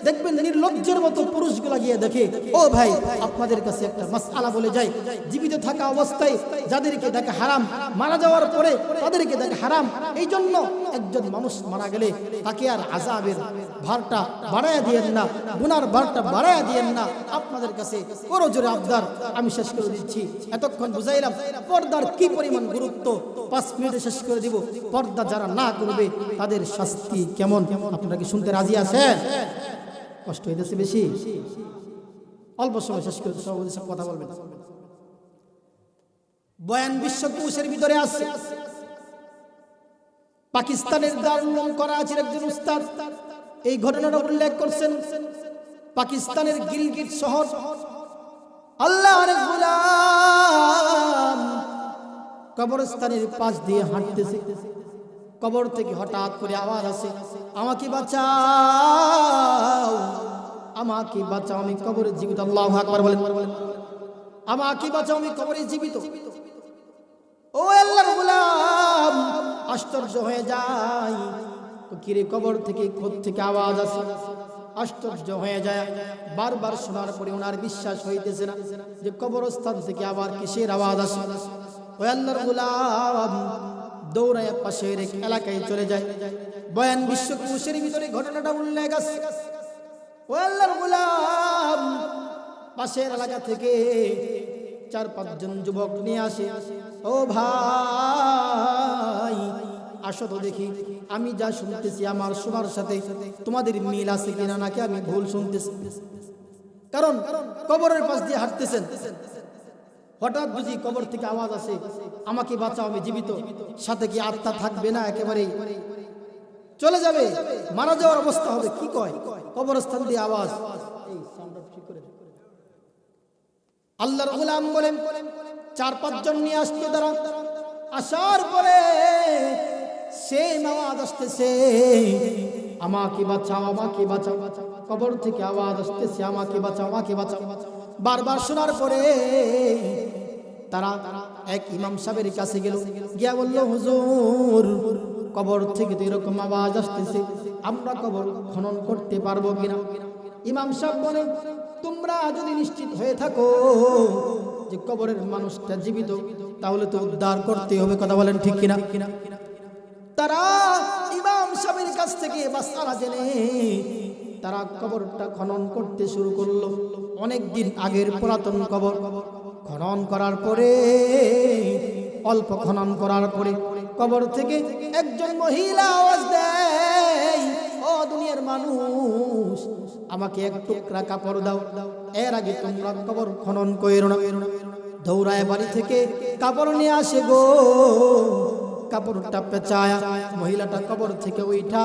দেখবেন নির্লজ্জের মতো পুরুষগুলা গিয়ে দেখে। ও ভাই, আপনাদের কাছে একটা মাসআলা বলে যাই, জীবিত থাকা অবস্থায় যাদেরকে দেখা হারাম, মারা যাওয়ার পরে তাদেরকে দেখা হারাম। এই জন্য একজন মানুষ মারা গেলে তাকে আর আযাবের ভারটা বাড়ায়া দিয়েন না, গুনার ভারটা বাড়ায়া দিয়েন না। আপনাদের কাছে বড় জোরে আবদার, আমি শেষ করে দিচ্ছি। এতক্ষণ বুঝাইলাম পর্দার কি পরিমাণ গুরুত্ব, 5 মিনিটে শেষ করে দিব। পর্দা যারা না করবে তাদের শাস্তি কেমন, আপনারা কি শুনতে রাজি আছেন? কষ্ট হইতেছে বেশি, অল্প সময় শেষ করে সভাপতি সাহেব কথা বলবেন। বয়ান বিশ্বকোষের ভিতরে আছে পাকিস্তানের দারুল করাচির একজন উস্তাদ এই ঘটনাটা উল্লেখ করছেন। পাকিস্তানের গিলগিট শহর, আল্লাহর গোলাম কবরস্থানের পাশ দিয়ে হাঁটতেছে। কবর থেকে হঠাৎ করে আওয়াজ আসে, আমাকে বাঁচাও, আমাকে বাঁচাও, আমি কবরে জীবিত। আল্লাহু আকবার বলেন। আমাকে বাঁচাও, আমি কবরে জীবিত। ও আল্লাহর গোলাম আশ্চর্য হয়ে যায়, কিরে কবর থেকে কোত্থেকে আওয়াজ আসে? আশ্চর্য হয়ে যায়, বারবার শোনার পরে ওনার বিশ্বাস হইতেছে না যে কবরস্থান থেকে আবার কিসের আওয়াজ আসে। ও আল্লাহর গোলাম দৌড়ায় পাশের এক এলাকায় চলে যায়। বয়ান বিশ্বকোষের ভিতরে ঘটনাটা উল্লেখ আছে। ও আল্লাহর গোলাম পাশের এলাকা থেকে 4-5 জন যুবক নিয়ে আসে। ও ভাই, আসো তো দেখি আমি যা শুনতেছি আমার শোনার সাথে তোমাদের মিল আছে কিনা, নাকি আমি ভুল শুনতেছি। কারণ কবরের পাশ দিয়ে হাঁটতেছেন, হঠাৎ বুঝি কবর থেকে আওয়াজ আসে, আমাকে বাঁচাও, আমি জীবিত। সাথে কি আত্মা থাকবে না? একেবারেই চলে যাবে, মারা যাওয়ার অবস্থা হবে। কি কয়? কবরস্থান দিয়ে আওয়াজ। আল্লাহর গোলাম বলেন 4-5 জন নিয়ে আসতো তারা। আসার পরে সেই আওয়াজ আসতেছে, আমাকে বাঁচাও, আমাকে বাঁচাও। কবর থেকে আওয়াজ আসতেছে, আমাকে বাঁচাও, আমাকে বাঁচাও। বারবার শোনার পরে তারা এক ইমাম সাহেবের কাছে গেল, গিয়া বলল, হুজুর কবর থেকে তো এরকম আওয়াজ আসতেছে, আমরা কবর খনন করতে পারবো কিনা? ইমাম সাহেব বলে, তোমরা যদি নিশ্চিত হয়ে থাকো যে কবরের মানুষটা জীবিত, তাহলে তো উদ্ধার করতে হবে। কথা বলেন ঠিক কিনা? তারা ইমাম সাহেবের কাছ থেকে মাসআলা জেনে তারা কবরটা খনন করতে শুরু করলো। অনেক দিন আগের পুরাতন কবর খনন করার পরে, অল্প খনন করার পরে কবর থেকে একজন মহিলা আওয়াজ দেয়, ও দুনিয়ার মানুষ, আমাকে এক টুকরা কাপড় দাও, এর আগে তোমরা কবর খনন কইরো না। দৌড়ায় বাড়ি থেকে কাপড় নিয়ে আসে গো। কাপড়টা পেঁচায়া মহিলাটা কবর থেকে উঠা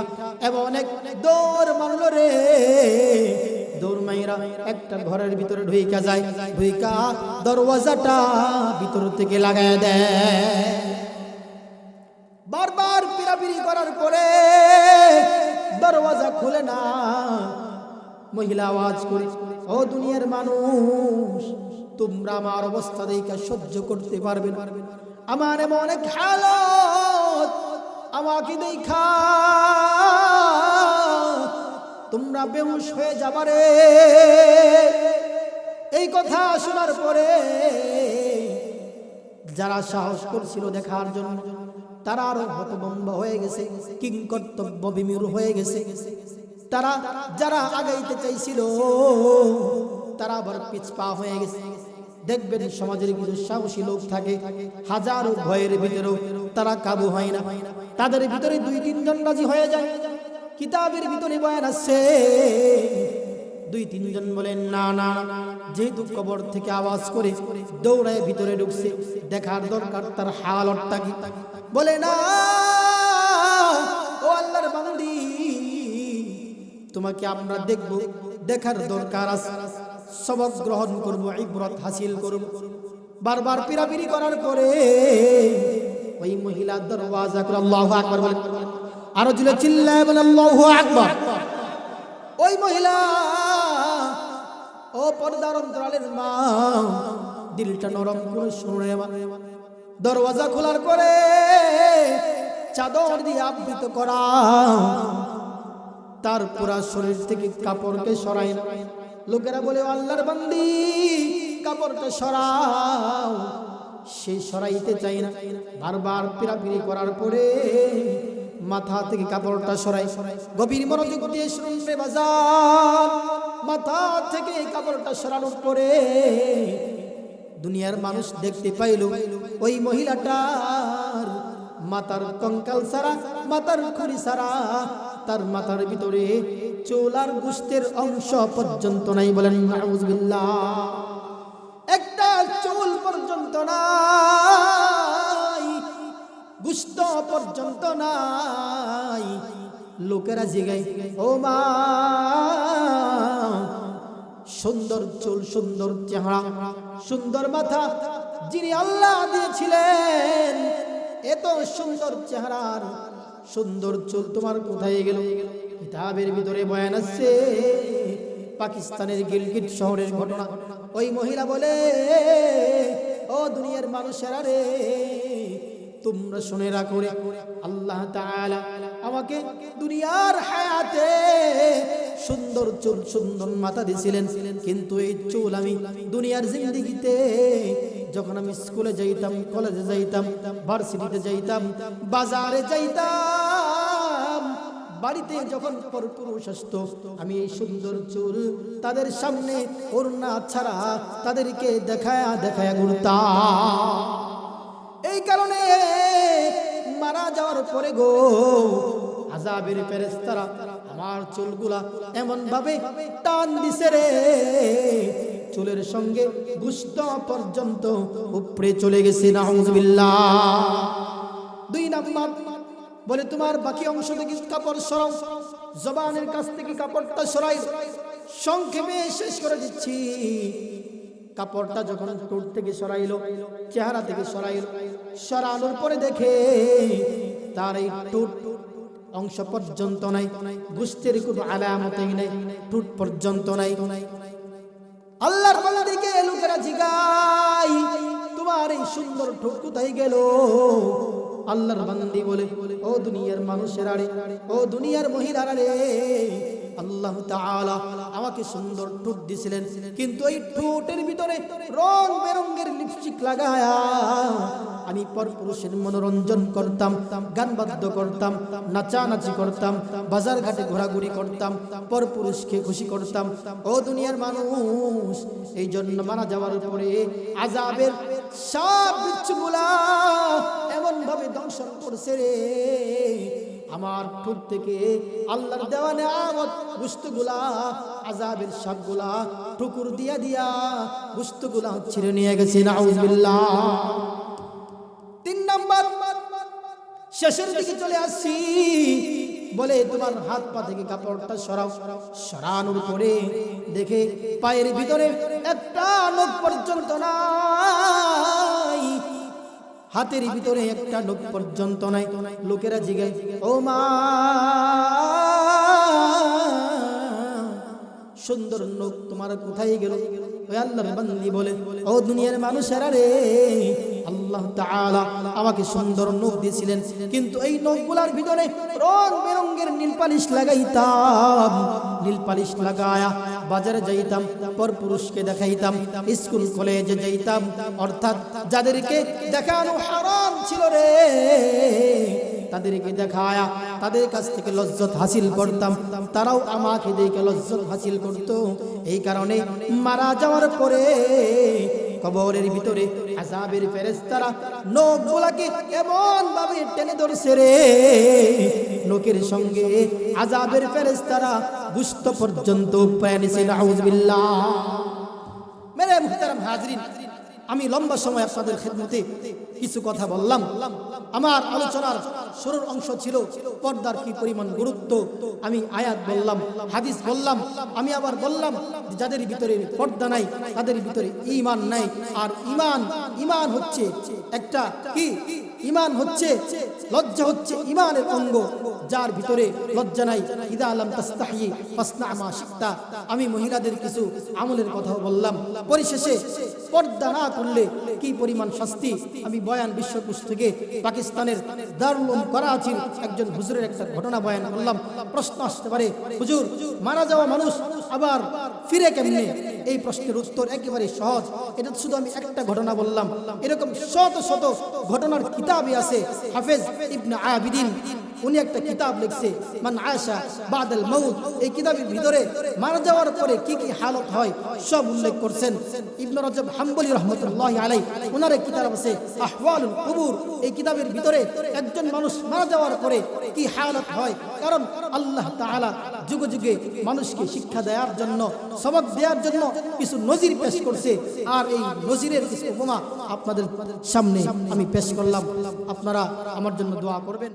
এবং অনেক দৌড় মারল রে। দৌড় মাইরা একটা ঘরের ভিতরে ঢুইকা যায়, ঢুইকা দরওয়াজাটা ভিতর থেকে লাগায় দেয়। বারবার পিরাপিরি করার পরে দরওয়াজা খুলে না। মহিলা আওয়াজ করে, ও দুনিয়ার মানুষ, তোমরা আমার অবস্থা দেখে সহ্য করতে পারবে না, আমার এমন অনেক হালত, আমাকে দেখা তোমরা বেহুশ হয়ে যাবারে। এই কথা শোনার পরে যারা সাহস করছিল দেখার জন্য, তারা আরো হতভম্ব হয়ে গেছে, কিংকর্তব্য বিমূঢ় হয়ে গেছে। তারা যারা আগাইতে চাইছিল তারা আবার পিছপা হয়ে গেছে। দেখবেন সমাজের কিছু সাহসী লোক থাকে, হাজারো ভয়ের ভিতরেও তারা কাবু হয় না। তাদের ভিতরে 2-3 জন রাজি হয়ে যায়। কিতাবের ভিতরে বয়ান আছে 2-3 জন বলেন না না, যেহেতু কবর থেকে আওয়াজ করে দৌড়ায় ভিতরে ঢুকছে, দেখার দরকার তার হালতটা কি। বলে না, ও আল্লাহর বান্দি, তোমাকে আমরা দেখব, দেখার দরকার আছে, সবক গ্রহণ করব, ইবরত হাসিল করব। বারবার পিরাপিরি করার পরে ওই মহিলা দরওয়াজা করে আল্লাহু আকবার বলে, আরো জোরে চিল্লায় বলে আল্লাহু আকবার। ওই মহিলা, ও পর্দার অন্তরালের মা, দিলটা নরম করে শুনে, দরওয়াজা খোলার পরে চাদর দিয়ে আবৃত করা তার পুরা শরীর থেকে কাপড়কে সরাই না। লোকেরা বলে, আল্লাহর বান্দি, কাপড়টা সরাও। সে সরাইতে চাই না। বারবার পিরাপিরি করার পরে মাথা থেকে কাপড়টা সরাই। গভীর মনোযোগ দিয়ে শুনবে বাজার, মাথা থেকে কাপড়টা সরানোর পরে দুনিয়ার মানুষ দেখতে পাইল ওই মহিলাটার মাথার কঙ্কাল সারা, মাথার খুরি সারা, তার মাথার ভিতরে চুল আর গোশতের অংশ পর্যন্ত নাই। বলেন নাউযুবিল্লাহ। একটা চুল পর্যন্ত নাই, গোশত পর্যন্ত নাই। লোকেরা জিগায়, ও মা, সুন্দর চুল, সুন্দর চেহারা, সুন্দর মাথা, যিনি আল্লাহ দিয়েছিলেন এত সুন্দর চেহারার সুন্দর চুল তোমার কোথায় গেল? কিতাবের ভিতরে বয়ান আছে পাকিস্তানের গিলগিট শহরের ঘটনা। ওই মহিলা বলে, ও দুনিয়ার মানুষেরা রে, তোমরা শুনে রাখো রে, আল্লাহ তাআলা আমাকে দুনিয়ার হায়াতে সুন্দর চুল, সুন্দর মাথা দিয়েছিলেন, কিন্তু এই চুল আমি দুনিয়ার জিন্দেগিতে যখন আমি স্কুলে যাইতাম, কলেজে যাইতাম, ভার্সিটিতে যাইতাম, বাজারে যাইতাম, বাড়িতে যখন পরপুরুষ আসতো, আমি এই সুন্দর চুল তাদের সামনে ওড়না ছাড়া তাদেরকে দেখায়া দেখায়া ঘুরতাম। এই কারণে মারা যাওয়ার পরে গো, আযাবের ফেরেশতারা আমার চুলগুলা এমন ভাবে টান দিছে রে, চুলের সঙ্গে গোশত পর্যন্ত উপরে চলে গেছে। নাউযুবিল্লাহ। 2 নাম্বার বলে, তোমার বাকি অংশ থেকে কাপড় সরাও, জবানের কাছ থেকে কাপড়টা সরাই। সংক্ষেপে শেষ করে দিচ্ছি। কাপড়টা যখন ঠোঁট থেকে সরাইলো, চেহারা থেকে সরাইলো, সরানোর পরে দেখে তার এই ঠোঁট অংশ পর্যন্ত নাই, গোশতের কোনো আলামতই নাই, ঠোঁট পর্যন্ত নাই। আল্লাহর বান্দাকে লোকেরা জিগায়, তোমার এই সুন্দর ঠোঁট কোথায় গেল? আল্লাহর বান্দি বলে, ও দুনিয়ার মানুষেরা রে, ও দুনিয়ার মহিলারা রে, আল্লাহ তাআলা আমাকে সুন্দর ঠোঁট দিয়েছিলেন, কিন্তু এই ঠোঁটের ভিতরে রং বেরঙের লিপস্টিক লাগায়া আমি পরপুরুষের মনোরঞ্জন করতাম, গান বাদ্য করতাম, নাচানাচি করতাম, বাজার ঘাটে ঘোরাঘুরি করতাম, পরপুরুষকে খুশি করতাম। ও দুনিয়ার মানুষ, এই জন্য মারা যাওয়ার পরে আযাবের সাপ বিচ্ছুগুলা এমন ভাবে দংশন করছে রে, আমার ঠোঁট থেকে আল্লাহর দেওয়া নেয়ামত গোশতগুলা, আযাবের সাপগুলা ঠুকুর দিয়া দিয়া গোশতগুলা ছিঁড়ে নিয়ে গেছে। নাউযুবিল্লাহ। 3 নাম্বার, শেষের দিকে চলে আসছি। বলে, তোমার হাত পা থেকে কাপড়টা সরাও। সরানোর পরে দেখে পায়ের ভিতরে একটা নখ পর্যন্ত নাই, হাতের ভিতরে একটা নখ পর্যন্ত নাই। লোকেরা জিগায়, ও মা, সুন্দর নখ তোমার কোথায় গেল? ওই আল্লাহর বান্দি বলে, ও দুনিয়ার মানুষেরা রে, আল্লাহ তাআলা আমাকে সুন্দর নখ দিয়েছিলেন, কিন্তু এই নখগুলার ভিতরে রং বেরঙের নীল পালিশ লাগাইতাম, নীল পালিশ লাগায়া বাজারে যাইতাম, পরপুরুষকে দেখাইতাম, স্কুল কলেজে যাইতাম, অর্থাৎ যাদেরকে দেখানো হারাম ছিল রে, তাদেরকে দেখায়া তাদের কাছ থেকে লজ্জত হাসিল করতাম, তারাও আমাকে দেখে লজ্জত হাসিল করত। এই কারণে মারা যাওয়ার পরে কবরের ভিতরে আযাবের ফেরেশতারা নখগুলাকে এমন ভাবে টেনে ধরছে রে, নখের সঙ্গে আযাবের ফেরেশতারা গোশত পর্যন্ত পেয়েছে। নাউযুবিল্লাহ। মেরে মুহতারাম হাজরিন, আমি লম্বা সময় আপনাদের খিদমতে কিছু কথা বললাম। আমার আলোচনার শুরুর অংশ ছিল পর্দার কি পরিমাণ গুরুত্ব। আমি আয়াত বললাম, হাদিস বললাম, আমি আবার বললাম যাদের ভিতরে পর্দা নাই তাদের ভিতরে ঈমান নাই। আর ঈমান হচ্ছে একটা কি, ঈমান হচ্ছে লজ্জা, হচ্ছে ঈমানের অঙ্গ। যার ভিতরে লজ্জা নাই, ইদা লাম তাস্তাহি ফাসনা মা শিতা। আমি মহিলাদের কিছু আমলের কথা বললাম। পরিশেষে পর্দা না করলে কি পরিমাণ শাস্তি, আমি বয়ান বিশ্বকোষ থেকে পাকিস্তানের দারুল উলুম করাচির একজন হুজুরের একটা ঘটনা বয়ান করলাম। প্রশ্ন আসতে পারে, হুজুর মারা যাওয়া মানুষ আবার ফিরে কেমনে? এই প্রশ্নের উত্তর একেবারে সহজ। এটা শুধু আমি একটা ঘটনা বললাম, এরকম শত শত ঘটনার কিতাবই আছে। হাফেজ ইবনে আবিদিন উনি একটা কিতাব লিখছে, মান আশা বাদাল মাউত। এই কিতাবের ভিতরে মারা যাওয়ার পরে কি কি হালত হয় সব উল্লেখ করছেন। ইবনে রজব হাম্বলি রাহমাতুল্লাহি আলাইহি ওনার এক কিতাব আছে আহওয়ালুল কুবুর। এই কিতাবের ভিতরে একজন মানুষ মারা যাওয়ার পরে কি হালত হয়, কারণ আল্লাহ তাআলা যুগে যুগে মানুষকে শিক্ষা দেওয়ার জন্য, সবক দেওয়ার জন্য কিছু নজির পেশ করছে। আর এই নজিরের কিছু উপমা আপনাদের সামনে আমি পেশ করলাম। আপনারা আমার জন্য দোয়া করবেন।